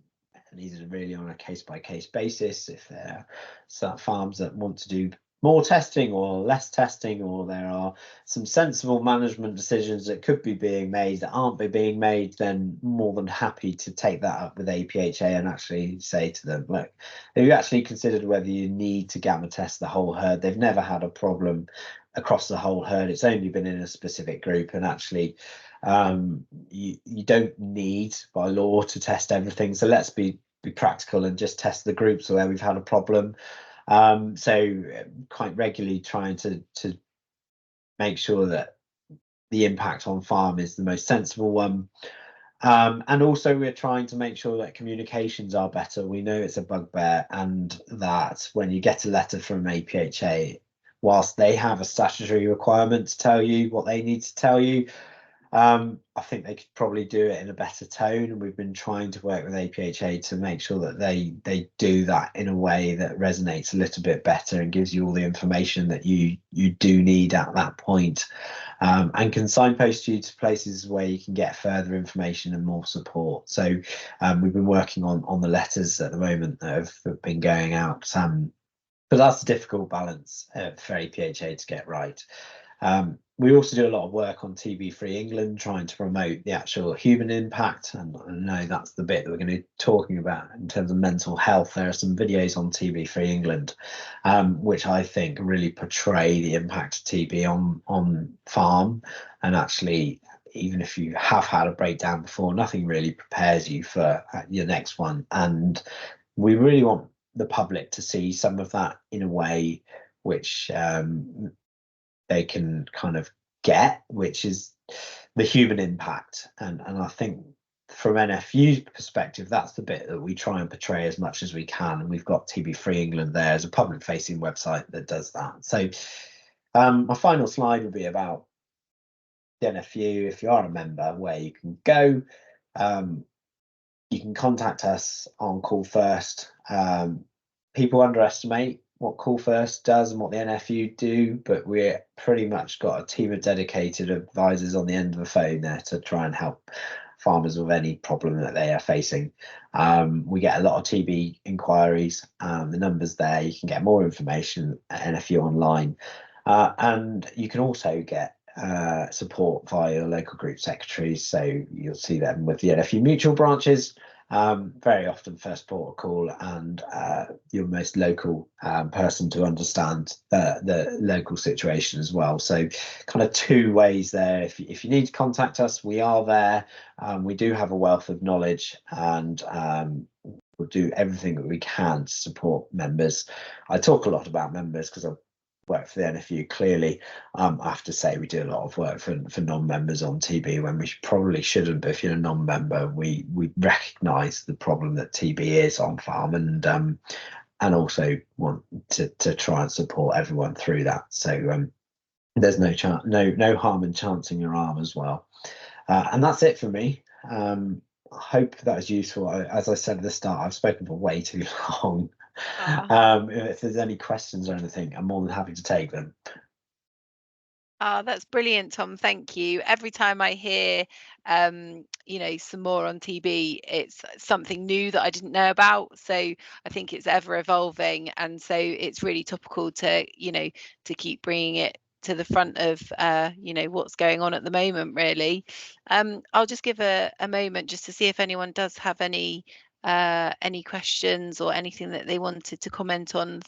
these are really on a case-by-case basis. If there are some farms that want to do more testing or less testing, or there are some sensible management decisions that could be being made that aren't being made, then more than happy to take that up with APHA and actually say to them, look, have you actually considered whether you need to gamma test the whole herd? They've never had a problem across the whole herd. It's only been in a specific group, and actually you don't need by law to test everything. So let's be practical and just test the groups where we've had a problem. So quite regularly trying to make sure that the impact on farm is the most sensible one. And also we're trying to make sure that communications are better. We know it's a bugbear, and that when you get a letter from APHA, whilst they have a statutory requirement to tell you what they need to tell you, I think they could probably do it in a better tone, and we've been trying to work with APHA to make sure that they do that in a way that resonates a little bit better and gives you all the information that you do need at that point, and can signpost you to places where you can get further information and more support. So we've been working on the letters at the moment that have been going out, but that's a difficult balance for APHA to get right. We also do a lot of work on TB Free England, trying to promote the actual human impact. And I know that's the bit that we're going to be talking about in terms of mental health. There are some videos on TB Free England, which I think really portray the impact of TB on farm. And actually, even if you have had a breakdown before, nothing really prepares you for your next one. And we really want the public to see some of that in a way which they can kind of get, which is the human impact. And I think from NFU's perspective, that's the bit that we try and portray as much as we can. And we've got TB Free England there as a public facing website that does that. So my final slide will be about the NFU. If you are a member, where you can go, you can contact us on Call First. People underestimate what Call First does and what the NFU do, but we're pretty much got a team of dedicated advisors on the end of the phone there to try and help farmers with any problem that they are facing. We get a lot of TB inquiries. The number's there. You can get more information at NFU online, and you can also get support via your local group secretaries. So you'll see them with the NFU mutual branches. Very often first port of call, and your most local person to understand the local situation as well. So kind of two ways there. If you need to contact us, we are there. We do have a wealth of knowledge, and we'll do everything that we can to support members. I talk a lot about members because I've work for the NFU. Clearly, I have to say we do a lot of work for non-members on TB when we probably shouldn't, but if you're a non-member, we recognise the problem that TB is on farm, and also want to try and support everyone through that. So there's no harm in chancing your arm as well. And that's it for me. I hope that was useful. As I said at the start, I've spoken for way too long. If there's any questions or anything, I'm more than happy to take them. That's brilliant, Tom. Thank you. Every time I hear, some more on TB, it's something new that I didn't know about. So I think it's ever evolving, and so it's really topical to keep bringing it to the front of what's going on at the moment. Really, I'll just give a moment just to see if anyone does have any questions or anything that they wanted to comment on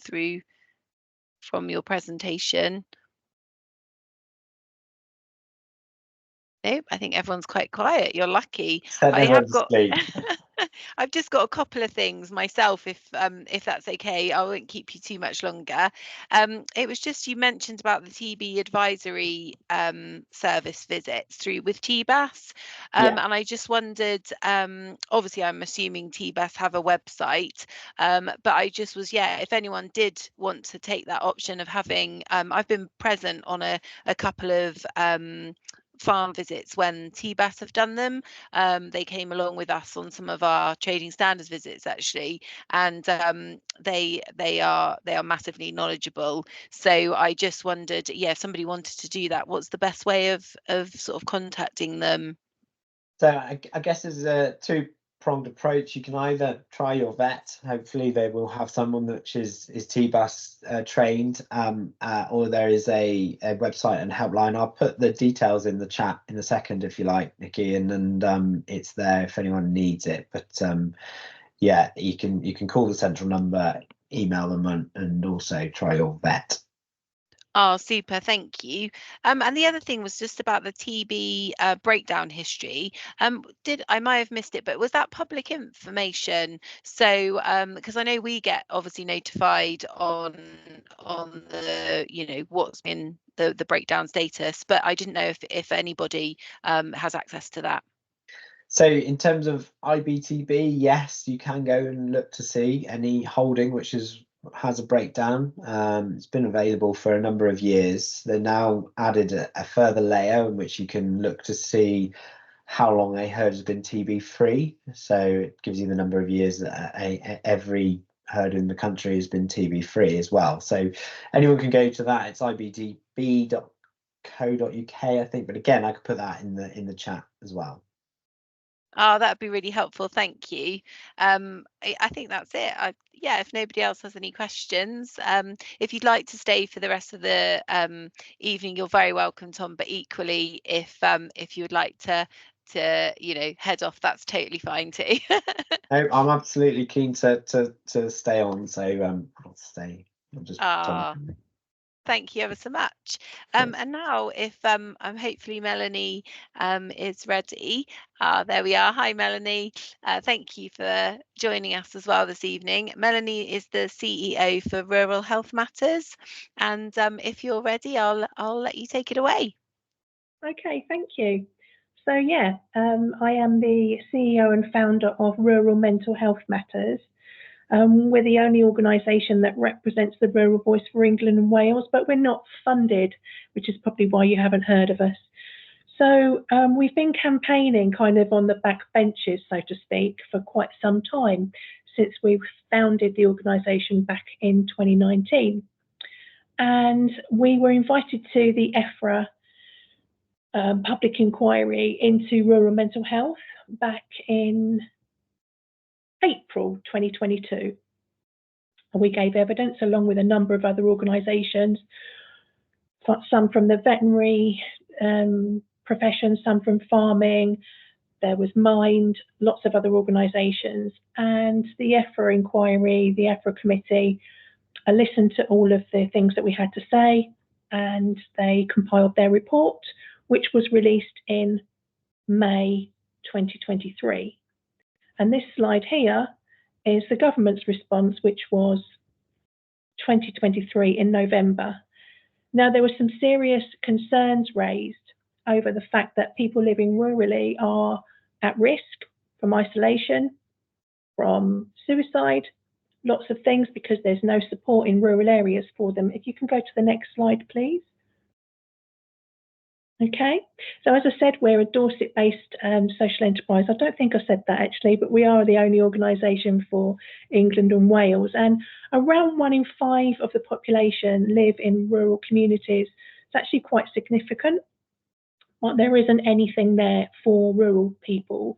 from your presentation. Nope, I think everyone's quite quiet. You're lucky. I have got I've just got a couple of things myself, if that's okay. I won't keep you too much longer. It was just, you mentioned about the TB advisory service visits with TBAS, and I just wondered, obviously I'm assuming TBAS have a website, but I just was, if anyone did want to take that option of having, I've been present on a couple of farm visits when TBAS have done them. They came along with us on some of our trading standards visits actually, and they are massively knowledgeable. So I just wondered, if somebody wanted to do that, what's the best way of sort of contacting them? So I guess there's a two-pronged approach. You can either try your vet. Hopefully they will have someone which is TBAS trained, or there is a website and helpline. I'll put the details in the chat in a second if you like, Nikki, and it's there if anyone needs it. But you can call the central number, email them, and also try your vet. Oh, super, thank you. And the other thing was just about the TB breakdown history. I might have missed it, but was that public information? So because I know we get obviously notified on the what's in the breakdown status, but I didn't know if anybody has access to that. So in terms of IBTB, yes, you can go and look to see any holding which has a breakdown. It's been available for a number of years. They now added a further layer in which you can look to see how long a herd has been TB free. So it gives you the number of years that every herd in the country has been TB free as well. So anyone can go to that. It's ibtb.co.uk, I think. But again, I could put that in the chat as well. Oh, that'd be really helpful. Thank you. I think that's it. Yeah, if nobody else has any questions, if you'd like to stay for the rest of the evening, you're very welcome, Tom. But equally, if you would like to head off, that's totally fine too. No, I'm absolutely keen to stay on, so I'll stay. I'll just Ah, thank you ever so much. Sure. And now, if hopefully Melanie is ready. There we are. Hi, Melanie. Thank you for joining us as well this evening. Melanie is the CEO for Rural Health Matters, and if you're ready, I'll let you take it away. Okay, thank you. So yeah, I am the CEO and founder of Rural Mental Health Matters. We're the only organisation that represents the rural voice for England and Wales, but we're not funded, which is probably why you haven't heard of us. So we've been campaigning kind of on the back benches, so to speak, for quite some time, since we founded the organisation back in 2019. And we were invited to the EFRA public inquiry into rural mental health back in April 2022. And we gave evidence along with a number of other organisations, some from the veterinary profession, some from farming. There was Mind, lots of other organisations, and the EFRA inquiry, the EFRA committee, listened to all of the things that we had to say, and they compiled their report, which was released in May 2023. And this slide here is the government's response, which was 2023 in November. Now, there were some serious concerns raised over the fact that people living rurally are at risk from isolation, from suicide, lots of things, because there's no support in rural areas for them. If you can go to the next slide, please. Okay, so as I said, we're a Dorset-based social enterprise. I don't think I said that actually, but we are the only organisation for England and Wales, and around 1 in 5 of the population live in rural communities. It's actually quite significant. Well, there isn't anything there for rural people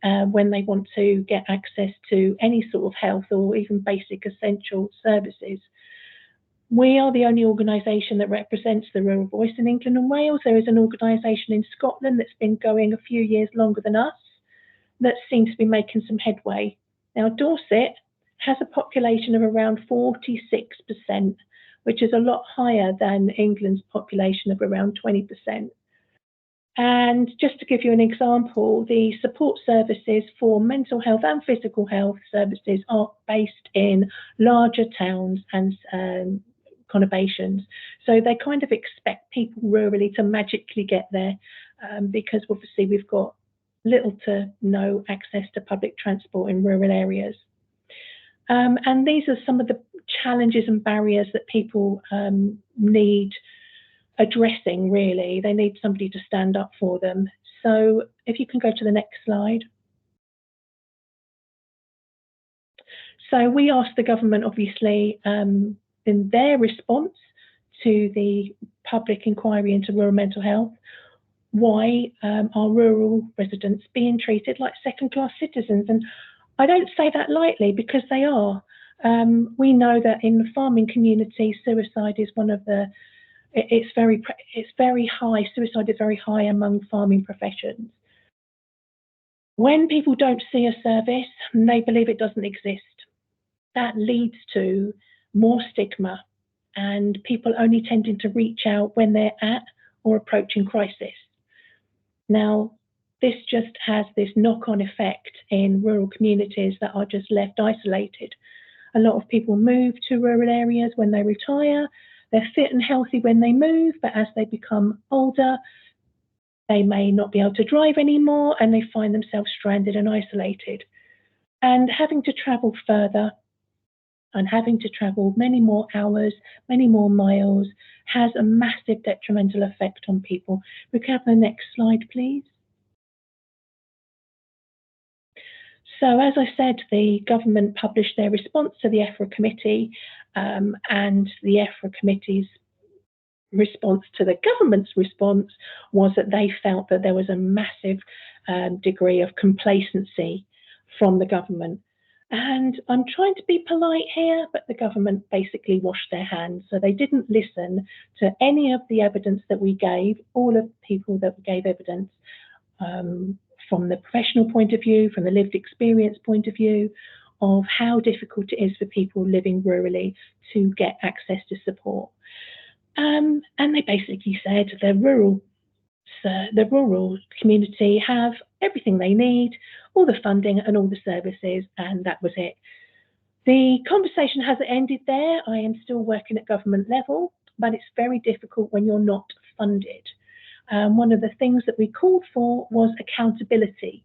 when they want to get access to any sort of health or even basic essential services. We are the only organisation that represents the rural voice in England and Wales. There is an organisation in Scotland that's been going a few years longer than us that seems to be making some headway. Now, Dorset has a population of around 46%, which is a lot higher than England's population of around 20%. And just to give you an example, the support services for mental health and physical health services are based in larger towns and conurbations. So they kind of expect people rurally to magically get there because obviously we've got little to no access to public transport in rural areas. And these are some of the challenges and barriers that people need addressing, really. They need somebody to stand up for them. So if you can go to the next slide. So we asked the government, obviously, in their response to the public inquiry into rural mental health, why are rural residents being treated like second-class citizens? And I don't say that lightly, because they are. We know that in the farming community, suicide is one of the, it's very high. Suicide is very high among farming professions. When people don't see a service, they believe it doesn't exist. That leads to more stigma and people only tending to reach out when they're at or approaching crisis. Now, this just has this knock-on effect in rural communities that are just left isolated. A lot of people move to rural areas when they retire. They're fit and healthy when they move, but as they become older, they may not be able to drive anymore and they find themselves stranded and isolated. And having to travel further and having to travel many more hours, many more miles, has a massive detrimental effect on people. We can have the next slide, please. So as I said, the government published their response to the EFRA committee, and the EFRA committee's response to the government's response was that they felt that there was a massive degree of complacency from the government. And I'm trying to be polite here, but the government basically washed their hands. So they didn't listen to any of the evidence that we gave, all of the people that gave evidence from the professional point of view, from the lived experience point of view, of how difficult it is for people living rurally to get access to support. And they basically said the rural community have everything they need, all the funding and all the services, and that was it. The conversation hasn't ended there. I am still working at government level, but it's very difficult when you're not funded. One of the things that we called for was accountability.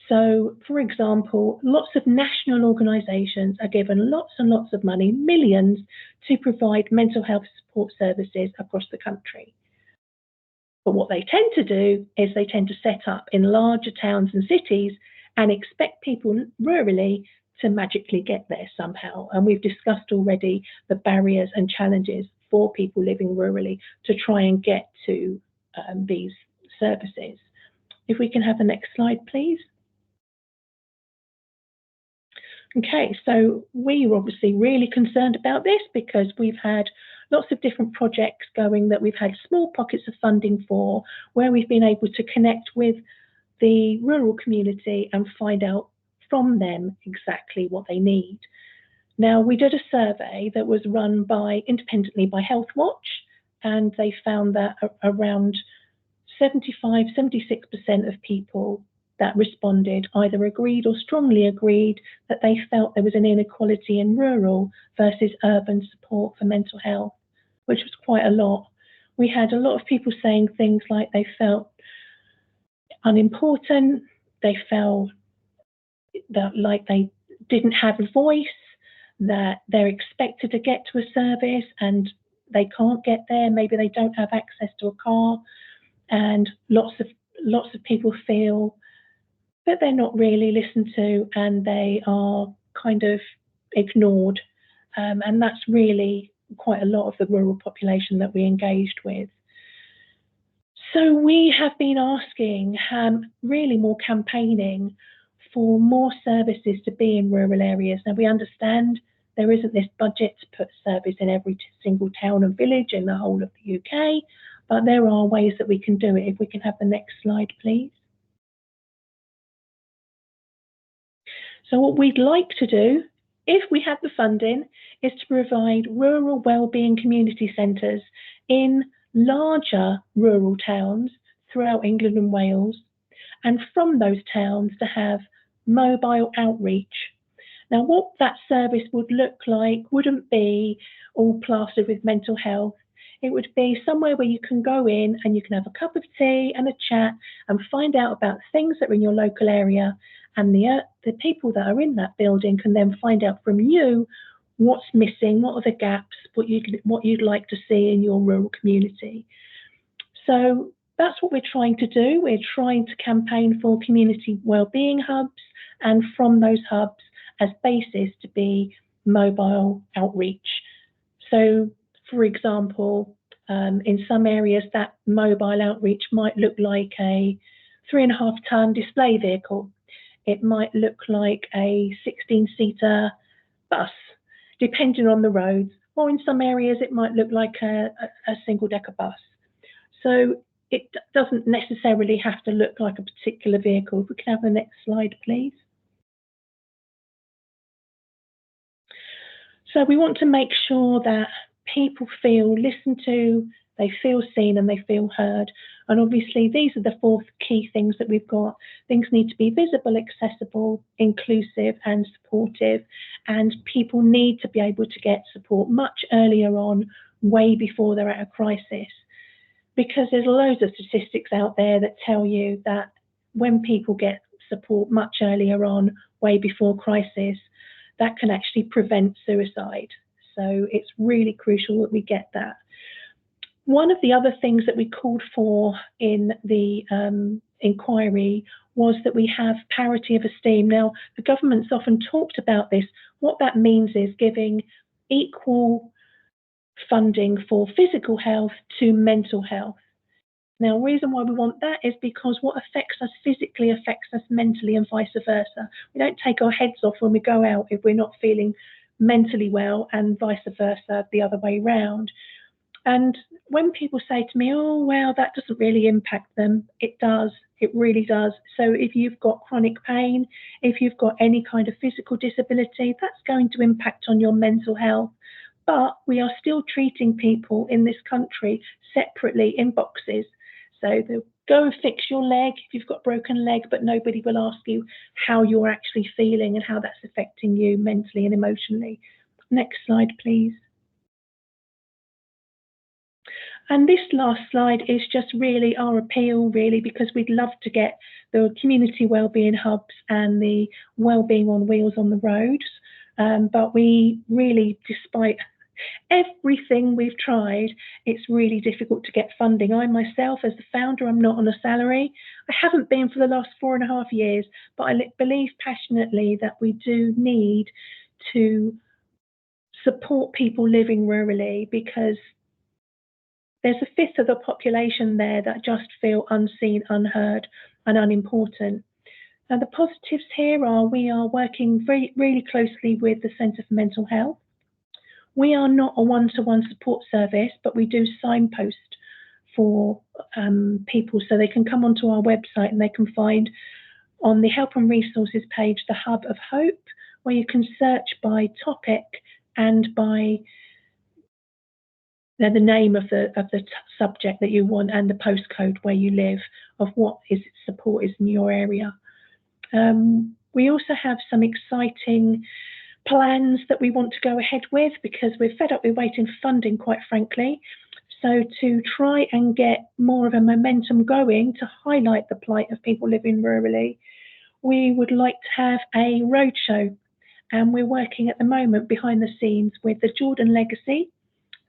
So, for example, lots of national organisations are given lots and lots of money, millions, to provide mental health support services across the country. But what they tend to do is they tend to set up in larger towns and cities and expect people rurally to magically get there somehow. And we've discussed already the barriers and challenges for people living rurally to try and get to these services. If we can have the next slide, please. Okay, so we were obviously really concerned about this because we've had lots of different projects going that we've had small pockets of funding for, where we've been able to connect with the rural community and find out from them exactly what they need. Now, we did a survey that was run independently by Health Watch, and they found that around 76% of people that responded either agreed or strongly agreed that they felt there was an inequality in rural versus urban support for mental health, which was quite a lot. We had a lot of people saying things like they felt unimportant, they felt that like they didn't have a voice, that they're expected to get to a service and they can't get there, maybe they don't have access to a car, and lots of people feel that they're not really listened to and they are kind of ignored. And that's really quite a lot of the rural population that we engaged with. So we have been asking really more campaigning for more services to be in rural areas. Now, we understand there isn't this budget to put service in every single town and village in the whole of the UK, but there are ways that we can do it. If we can have the next slide, please. So what we'd like to do, if we have the funding, is to provide rural wellbeing community centres in larger rural towns throughout England and Wales, and from those towns to have mobile outreach. Now, what that service would look like wouldn't be all plastered with mental health. It would be somewhere where you can go in and you can have a cup of tea and a chat and find out about things that are in your local area, and the people that are in that building can then find out from you what's missing, what are the gaps, what you'd like to see in your rural community. So that's what we're trying to do. We're trying to campaign for community wellbeing hubs, and from those hubs as basis to be mobile outreach. So, for example, in some areas that mobile outreach might look like a 3.5-ton display vehicle. It might look like a 16-seater bus, depending on the roads, or in some areas it might look like a single-decker bus. So it doesn't necessarily have to look like a particular vehicle. If we can have the next slide, please. So we want to make sure that people feel listened to, they feel seen and they feel heard. And obviously these are the 4 key things that we've got. Things need to be visible, accessible, inclusive and supportive. And people need to be able to get support much earlier on, way before they're at a crisis. Because there's loads of statistics out there that tell you that when people get support much earlier on, way before crisis, that can actually prevent suicide. So it's really crucial that we get that. One of the other things that we called for in the inquiry was that we have parity of esteem. Now, the government's often talked about this. What that means is giving equal funding for physical health to mental health. Now, the reason why we want that is because what affects us physically affects us mentally and vice versa. We don't take our heads off when we go out if we're not feeling mentally well, and vice versa, the other way round. And when people say to me, oh, well, that doesn't really impact them, it does. It really does. So if you've got chronic pain, if you've got any kind of physical disability, that's going to impact on your mental health. But we are still treating people in this country separately in boxes. So they'll go and fix your leg if you've got a broken leg, but nobody will ask you how you're actually feeling and how that's affecting you mentally and emotionally. Next slide, please. And this last slide is just really our appeal, really, because we'd love to get the community wellbeing hubs and the wellbeing on wheels on the roads. But we really, despite everything we've tried, it's really difficult to get funding. I myself, as the founder, I'm not on a salary. I haven't been for the last 4.5 years, but I believe passionately that we do need to support people living rurally, because there's a fifth of the population there that just feel unseen, unheard, and unimportant. Now, the positives here are we are working really closely with the Centre for Mental Health. We are not a one-to-one support service, but we do signpost for people, so they can come onto our website and they can find on the Help and Resources page the Hub of Hope, where you can search by topic and by the name of the subject that you want and the postcode where you live of what is support is in your area. We also have some exciting plans that we want to go ahead with, because we're fed up with waiting for funding, quite frankly. So to try and get more of a momentum going to highlight the plight of people living rurally, we would like to have a roadshow, and we're working at the moment behind the scenes with the Jordan Legacy,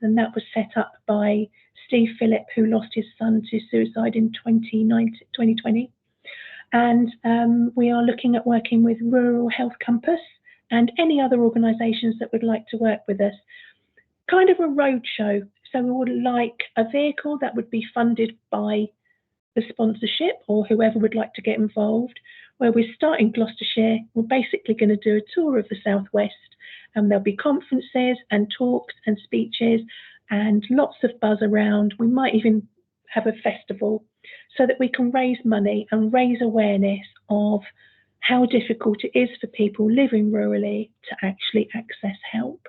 and that was set up by Steve Phillip, who lost his son to suicide in 2020. And we are looking at working with Rural Health Compass and any other organisations that would like to work with us. Kind of a roadshow. So we would like a vehicle that would be funded by the sponsorship or whoever would like to get involved, where we start in Gloucestershire. We're basically going to do a tour of the Southwest, and there'll be conferences and talks and speeches and lots of buzz around. We might even have a festival so that we can raise money and raise awareness of how difficult it is for people living rurally to actually access help.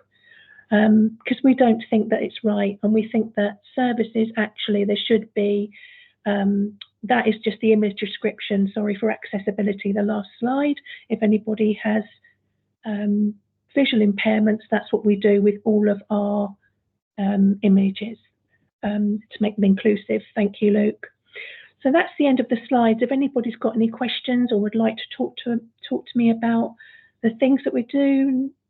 Because we don't think that it's right, and we think that services, actually, there should be, that is just the image description, sorry, for accessibility, the last slide. If anybody has visual impairments, that's what we do with all of our images to make them inclusive. Thank you, Luke. So that's the end of the slides. If anybody's got any questions or would like to talk to me about the things that we're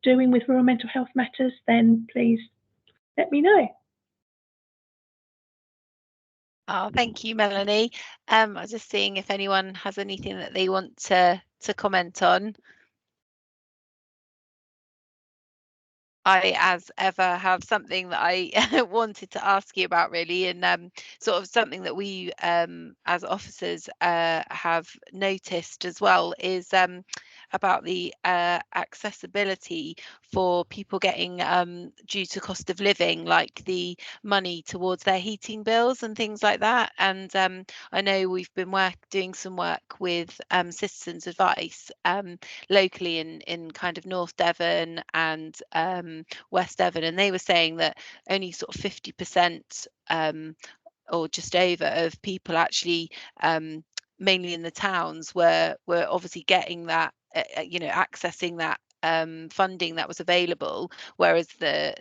doing with Rural Mental Health Matters, then please let me know. Oh, thank you, Melanie. I was just seeing if anyone has anything that they want to comment on. I, as ever, have something that I wanted to ask you about, really, and sort of something that we, as officers, have noticed as well, is about the accessibility for people getting, due to cost of living, like the money towards their heating bills and things like that. And I know we've been doing some work with Citizens Advice locally in kind of North Devon and West Devon, and they were saying that only sort of 50% or just over of people actually, mainly in the towns, were obviously getting that, accessing that funding that was available, whereas a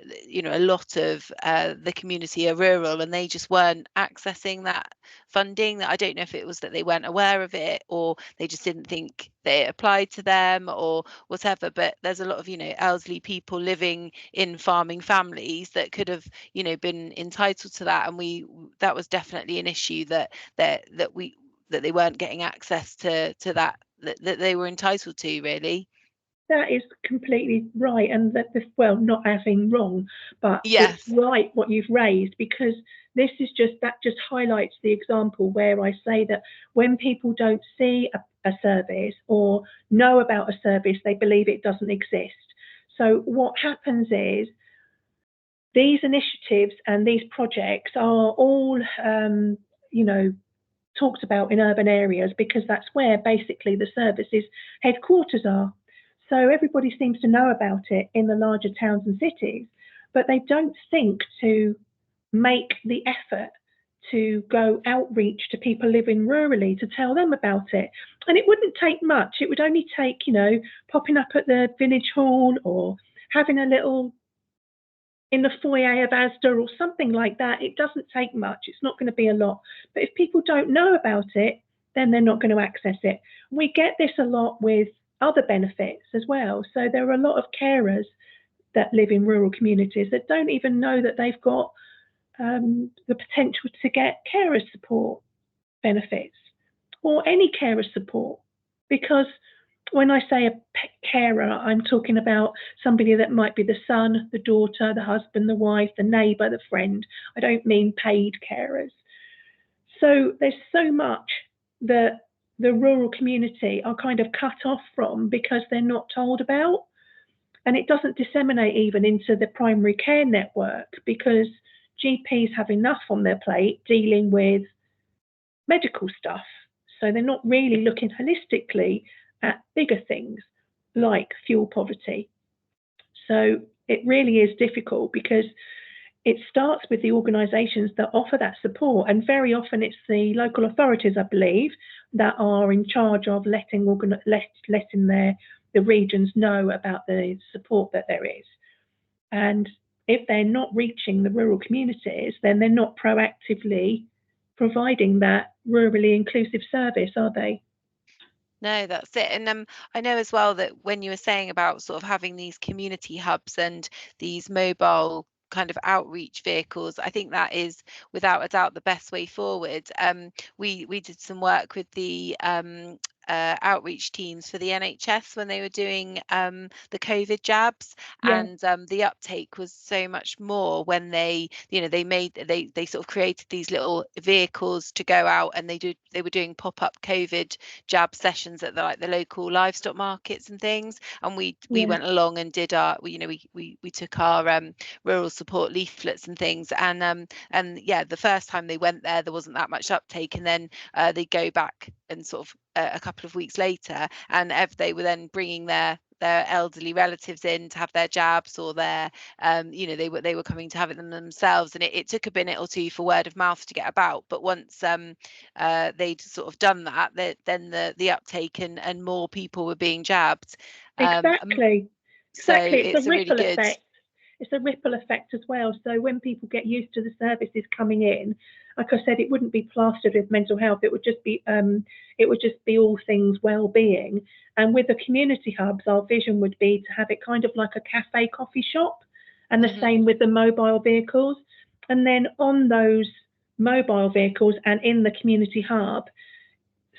lot of the community are rural and they just weren't accessing that funding. That I don't know if it was that they weren't aware of it or they just didn't think that it applied to them or whatever, but there's a lot of elderly people living in farming families that could have been entitled to that, and that was definitely an issue that they weren't getting access to that they were entitled to, really. that is completely right, and that this, well, not having wrong, but Yes. it's right what you've raised, because this is just highlights the example where I say that when people don't see a service or know about a service, they believe it doesn't exist. So what happens is these initiatives and these projects are all, talked about in urban areas, because that's where basically the services headquarters are. So everybody seems to know about it in the larger towns and cities, but they don't think to make the effort to go outreach to people living rurally to tell them about it. And it wouldn't take much. It would only take, popping up at the village hall or having a little in the foyer of Asda or something like that. It doesn't take much. It's not going to be a lot. But if people don't know about it, then they're not going to access it. We get this a lot with other benefits as well. So there are a lot of carers that live in rural communities that don't even know that they've got the potential to get carer support benefits or any carer support, because when I say a carer, I'm talking about somebody that might be the son, the daughter, the husband, the wife, the neighbour, the friend. I don't mean paid carers. So there's so much that the rural community are kind of cut off from because they're not told about. And it doesn't disseminate even into the primary care network, because GPs have enough on their plate dealing with medical stuff. So they're not really looking holistically at bigger things like fuel poverty. So it really is difficult, because it starts with the organisations that offer that support, and very often it's the local authorities, I believe, that are in charge of letting the regions know about the support that there is. And if they're not reaching the rural communities, then they're not proactively providing that rurally inclusive service, are they? No, that's it. And I know as well that when you were saying about sort of having these community hubs and these mobile kind of outreach vehicles, I think that is without a doubt the best way forward. We did some work with the outreach teams for the NHS when they were doing the COVID jabs, Yeah. and the uptake was so much more when they sort of created these little vehicles to go out, and they were doing pop-up COVID jab sessions at the local livestock markets and things, and we went along and did our we took our rural support leaflets and things, and yeah, the first time they went there wasn't that much uptake, and then they go back and sort of a couple of weeks later, and they were then bringing their elderly relatives in to have their jabs, or their they were coming to have it themselves, and it took a minute or two for word of mouth to get about, but once they'd sort of done that, then the uptake and more people were being jabbed. Exactly. So it's a really ripple good effect. It's a ripple effect as well. So when people get used to the services coming in, like I said, it wouldn't be plastered with mental health. It would just be all things well-being. And with the community hubs, our vision would be to have it kind of like a cafe coffee shop, and the same with the mobile vehicles. And then on those mobile vehicles and in the community hub,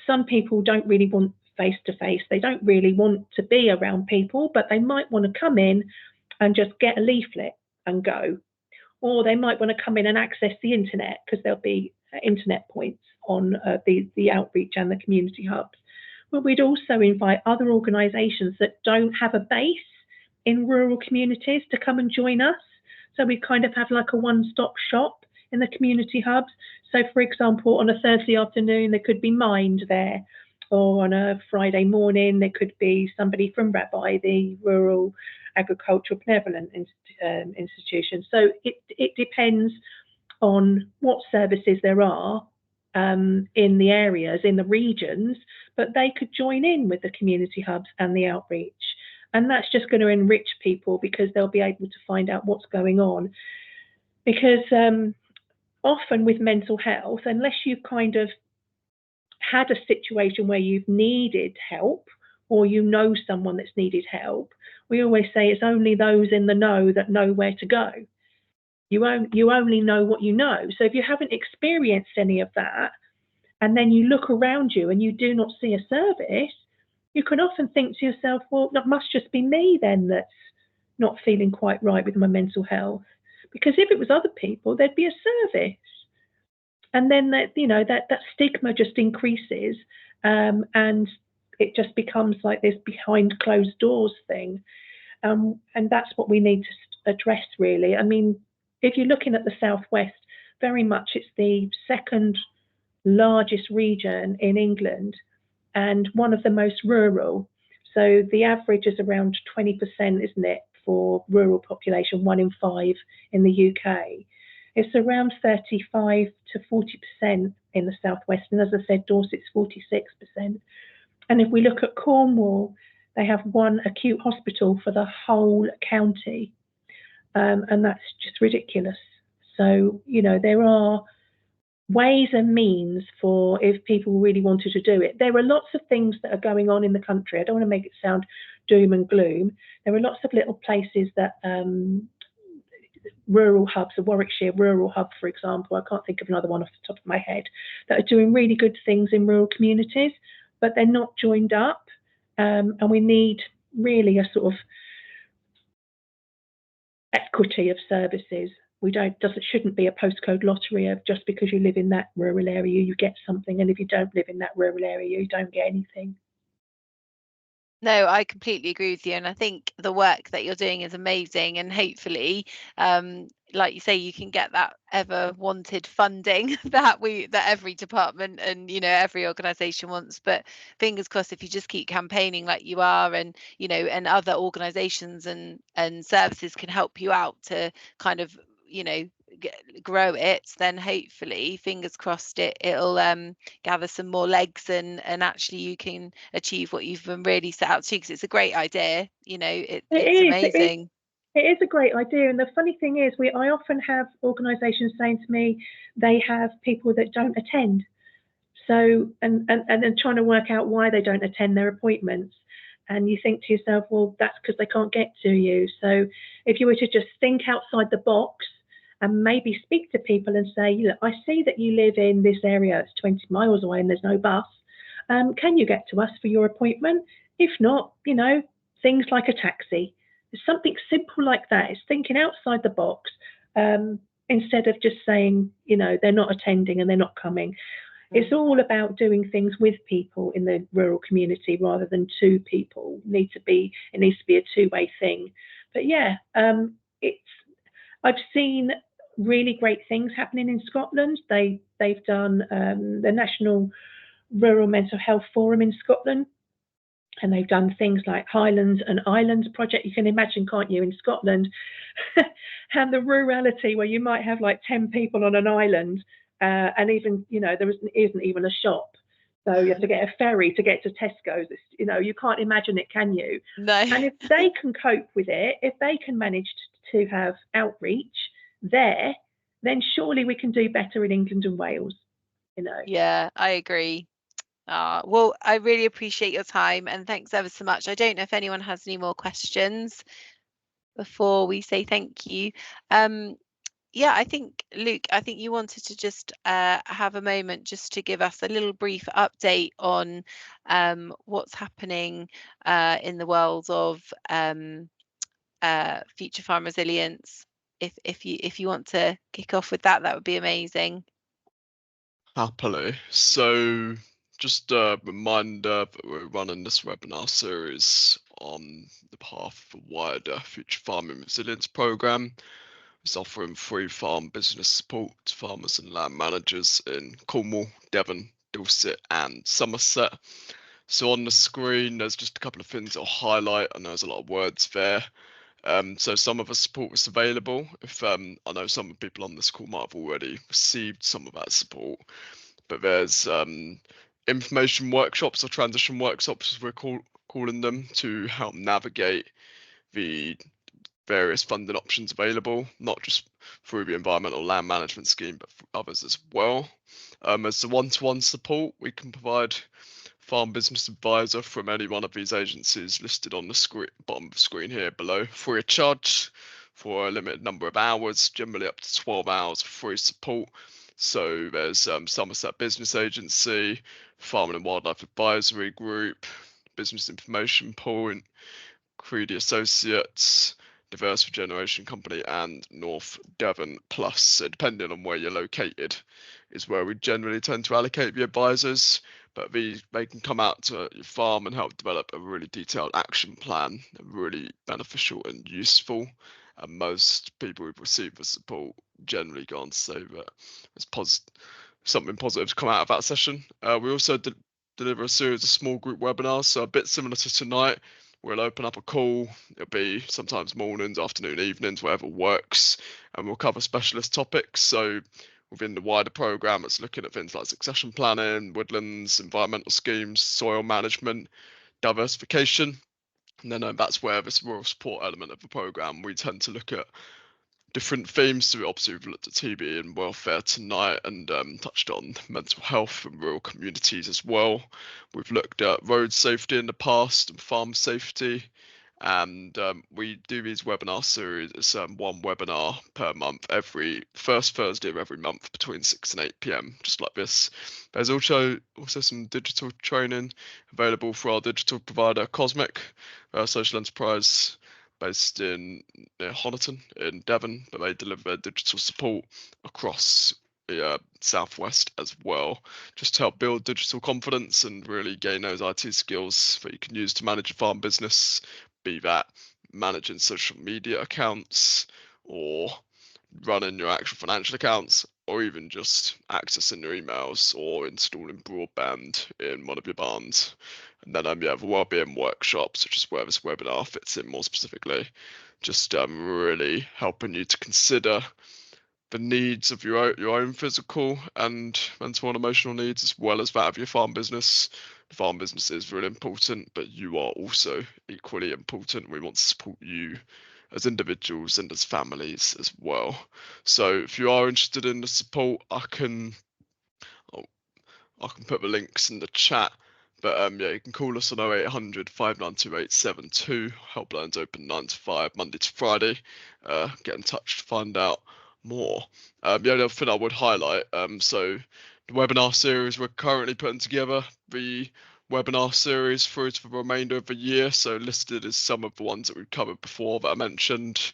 some people don't really want face-to-face. They don't really want to be around people, but they might want to come in and just get a leaflet and go. Or they might want to come in and access the internet, because there'll be internet points on the outreach and the community hubs. But we'd also invite other organisations that don't have a base in rural communities to come and join us. So we kind of have like a one-stop shop in the community hubs. So for example, on a Thursday afternoon, there could be Mind there, or on a Friday morning, there could be somebody from Rabbi, the Rural Agricultural Benevolent Institution. So it depends on what services there are in the areas, in the regions, but they could join in with the community hubs and the outreach. And that's just going to enrich people, because they'll be able to find out what's going on. Because often with mental health, unless you've kind of had a situation where you've needed help, or you know someone that's needed help, we always say it's only those in the know that know where to go. You only know what you know. So if you haven't experienced any of that, and then you look around you and you do not see a service, you can often think to yourself, well, that must just be me then that's not feeling quite right with my mental health. Because if it was other people, there'd be a service. And then that, you know, that stigma just increases, and it just becomes like this behind closed doors thing. And that's what we need to address, really. I mean, if you're looking at the Southwest, very much it's the second largest region in England and one of the most rural. So the average is around 20%, isn't it, for rural population, 1 in 5 in the UK. It's around 35 to 40% in the Southwest. And as I said, Dorset's 46%. And if we look at Cornwall, they have 1 acute hospital for the whole county. And that's just ridiculous. So, you know, there are ways and means for if people really wanted to do it. There are lots of things that are going on in the country. I don't want to make it sound doom and gloom. There are lots of little places that rural hubs, the Warwickshire Rural Hub, for example, I can't think of another one off the top of my head, that are doing really good things in rural communities, but they're not joined up. And we need really a sort of equity of services. Shouldn't be a postcode lottery of just because you live in that rural area, you get something. And if you don't live in that rural area, you don't get anything. No, I completely agree with you. And I think the work that you're doing is amazing. And hopefully, like you say, you can get that ever wanted funding that every department and, you know, every organisation wants. But fingers crossed, if you just keep campaigning like you are, and, you know, and other organisations and services can help you out to kind of, you know, grow it, then hopefully, fingers crossed, it'll gather some more legs, and actually you can achieve what you've been really set out to, because it's a great idea. You know, it's amazing. It is a great idea. And the funny thing is, I often have organisations saying to me they have people that don't attend. So, and then trying to work out why they don't attend their appointments. And you think to yourself, well, that's because they can't get to you. So if you were to just think outside the box and maybe speak to people and say, look, I see that you live in this area, it's 20 miles away and there's no bus. Can you get to us for your appointment? If not, you know, things like a taxi. It's something simple like that. It's thinking outside the box, instead of just saying, you know, they're not attending and they're not coming. It's all about doing things with people in the rural community rather than to people. It needs to be a two-way thing. But yeah, I've seen really great things happening in Scotland. They've done the National Rural Mental Health Forum in Scotland, and they've done things like Highlands and Islands project. You can imagine, can't you, in Scotland, and the rurality where you might have like 10 people on an island. And even, you know, there isn't even a shop. So you have to get a ferry to get to Tesco's. You know, you can't imagine it, can you? No. And if they can cope with it, if they can manage to have outreach there, then surely we can do better in England and Wales, you know. Yeah, I agree. Well, I really appreciate your time, and thanks ever so much. I don't know if anyone has any more questions before we say thank you. Yeah, I think, Luke, I think you wanted to just have a moment just to give us a little brief update on what's happening in the world of Future Farm Resilience. If you want to kick off with that would be amazing. Happily. So just a reminder that we're running this webinar series on the path for wider Future Farming Resilience Programme. It's offering free farm business support to farmers and land managers in Cornwall, Devon, Dorset and Somerset. So on the screen, there's just a couple of things I'll highlight. I know there's a lot of words there. So some of the support is available. If I know some people on this call might have already received some of that support, but there's information workshops or transition workshops, as we're calling them, to help navigate the various funding options available, not just through the environmental land management scheme, but for others as well. As the one-to-one support, we can provide farm business advisor from any one of these agencies listed on the bottom of the screen here below, free of charge for a limited number of hours, generally up to 12 hours of free support. So there's Somerset Business Agency, Farming and Wildlife Advisory Group, Business Information Point, Creedy Associates, Diverse Regeneration Company, and North Devon Plus. So depending on where you're located is where we generally tend to allocate the advisors, but they can come out to your farm and help develop a really detailed action plan, really beneficial and useful. And most people who've received the support generally go on to say that there's something positive to come out of that session. We also deliver a series of small group webinars, so a bit similar to tonight. We'll open up a call. It'll be sometimes mornings, afternoon, evenings, whatever works, and we'll cover specialist topics. So within the wider program, it's looking at things like succession planning, woodlands, environmental schemes, soil management, diversification. And then that's where this rural support element of the program, we tend to look at different themes. So obviously we've looked at TB and welfare tonight, and touched on mental health and rural communities as well. We've looked at road safety in the past and farm safety, and we do these webinar series. It's one webinar per month, every first Thursday of every month between 6 and 8 p.m, just like this. There's also some digital training available for our digital provider Cosmic, social enterprise based in near Honiton in Devon, but they deliver their digital support across the southwest as well, just to help build digital confidence and really gain those IT skills that you can use to manage a farm business, be that managing social media accounts or running your actual financial accounts, or even just accessing your emails or installing broadband in one of your barns. And then the Wellbeing workshops, which is where this webinar fits in more specifically, just really helping you to consider the needs of your own physical and mental and emotional needs, as well as that of your farm business. The farm business is really important, but you are also equally important. We want to support you as individuals and as families as well. So if you are interested in the support, I can put the links in the chat. But you can call us on 0800 592 872. Helpline's open 9 to 5, Monday to Friday. Get in touch to find out more. The only other thing I would highlight, so the webinar series we're currently putting together, the webinar series through to the remainder of the year. So listed as some of the ones that we've covered before that I mentioned.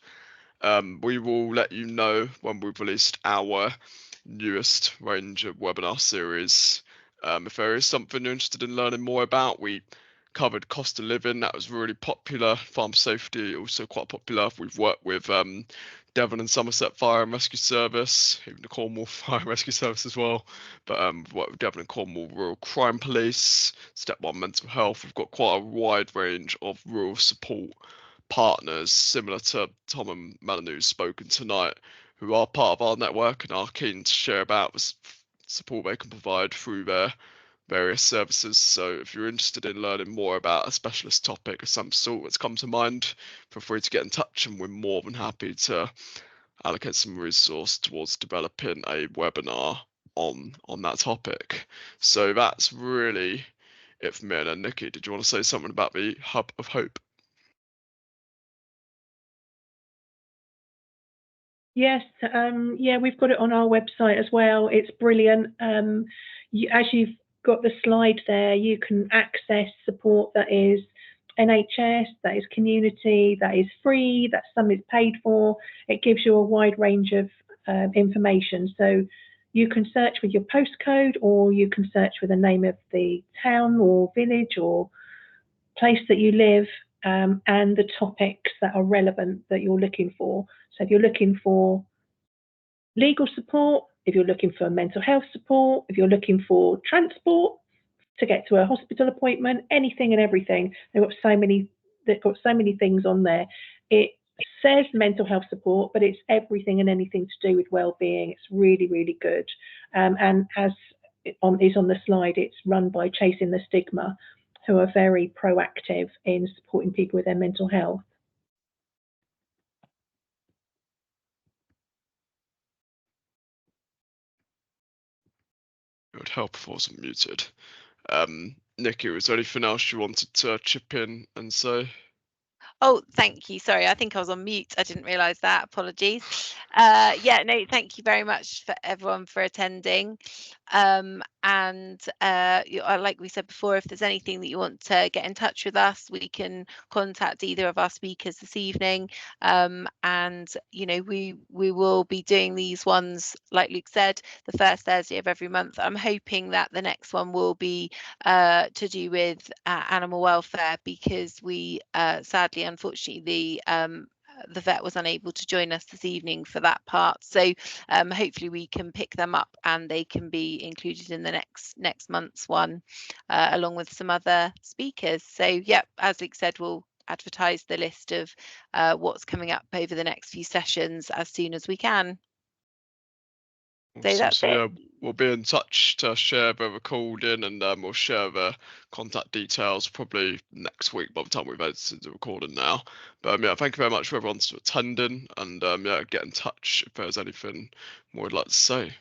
We will let you know when we've released our newest range of webinar series. If there is something you're interested in learning more about, we covered cost of living. That was really popular. Farm safety, also quite popular. We've worked with Devon and Somerset Fire and Rescue Service, even the Cornwall Fire and Rescue Service as well. But we've worked with Devon and Cornwall Rural Crime Police, Step 1 Mental Health. We've got quite a wide range of rural support partners, similar to Tom and Melanie who've spoken tonight, who are part of our network and are keen to share about the support they can provide through their various services. So if you're interested in learning more about a specialist topic of some sort that's come to mind, feel free to get in touch, and we're more than happy to allocate some resource towards developing a webinar on that topic. So that's really it for me. And then Nikki, did you want to say something about the Hub of Hope? Yes, yeah, we've got it on our website as well. It's brilliant. As you've got the slide there, you can access support that is NHS, that is community, that is free, that some is paid for. It gives you a wide range of information. So you can search with your postcode, or you can search with the name of the town or village or place that you live, and the topics that are relevant that you're looking for. So if you're looking for legal support, if you're looking for mental health support, if you're looking for transport to get to a hospital appointment, anything and everything, they've got so many things on there. It says mental health support, but it's everything and anything to do with well-being. It's really, really good. And as is on the slide, it's run by Chasing the Stigma, who are very proactive in supporting people with their mental health. It would help if I wasn't muted. Nikki, was there anything else you wanted to chip in and say? Oh, thank you. Sorry, I think I was on mute. I didn't realise that. Apologies. Yeah, no, thank you very much for everyone for attending. Like we said before, if there's anything that you want to get in touch with us, we can contact either of our speakers this evening. And you know, we will be doing these ones, like Luke said, the first Thursday of every month. I'm hoping that the next one will be to do with animal welfare, because we sadly, unfortunately, the vet was unable to join us this evening for that part. So hopefully we can pick them up and they can be included in the next month's one, along with some other speakers. So yeah, as Luke said, we'll advertise the list of what's coming up over the next few sessions as soon as we can. So that's it. Yeah, we'll be in touch to share the recording, and we'll share the contact details probably next week by the time we've edited the recording now. But yeah, thank you very much for everyone for attending, and yeah, get in touch if there's anything more you'd like to say.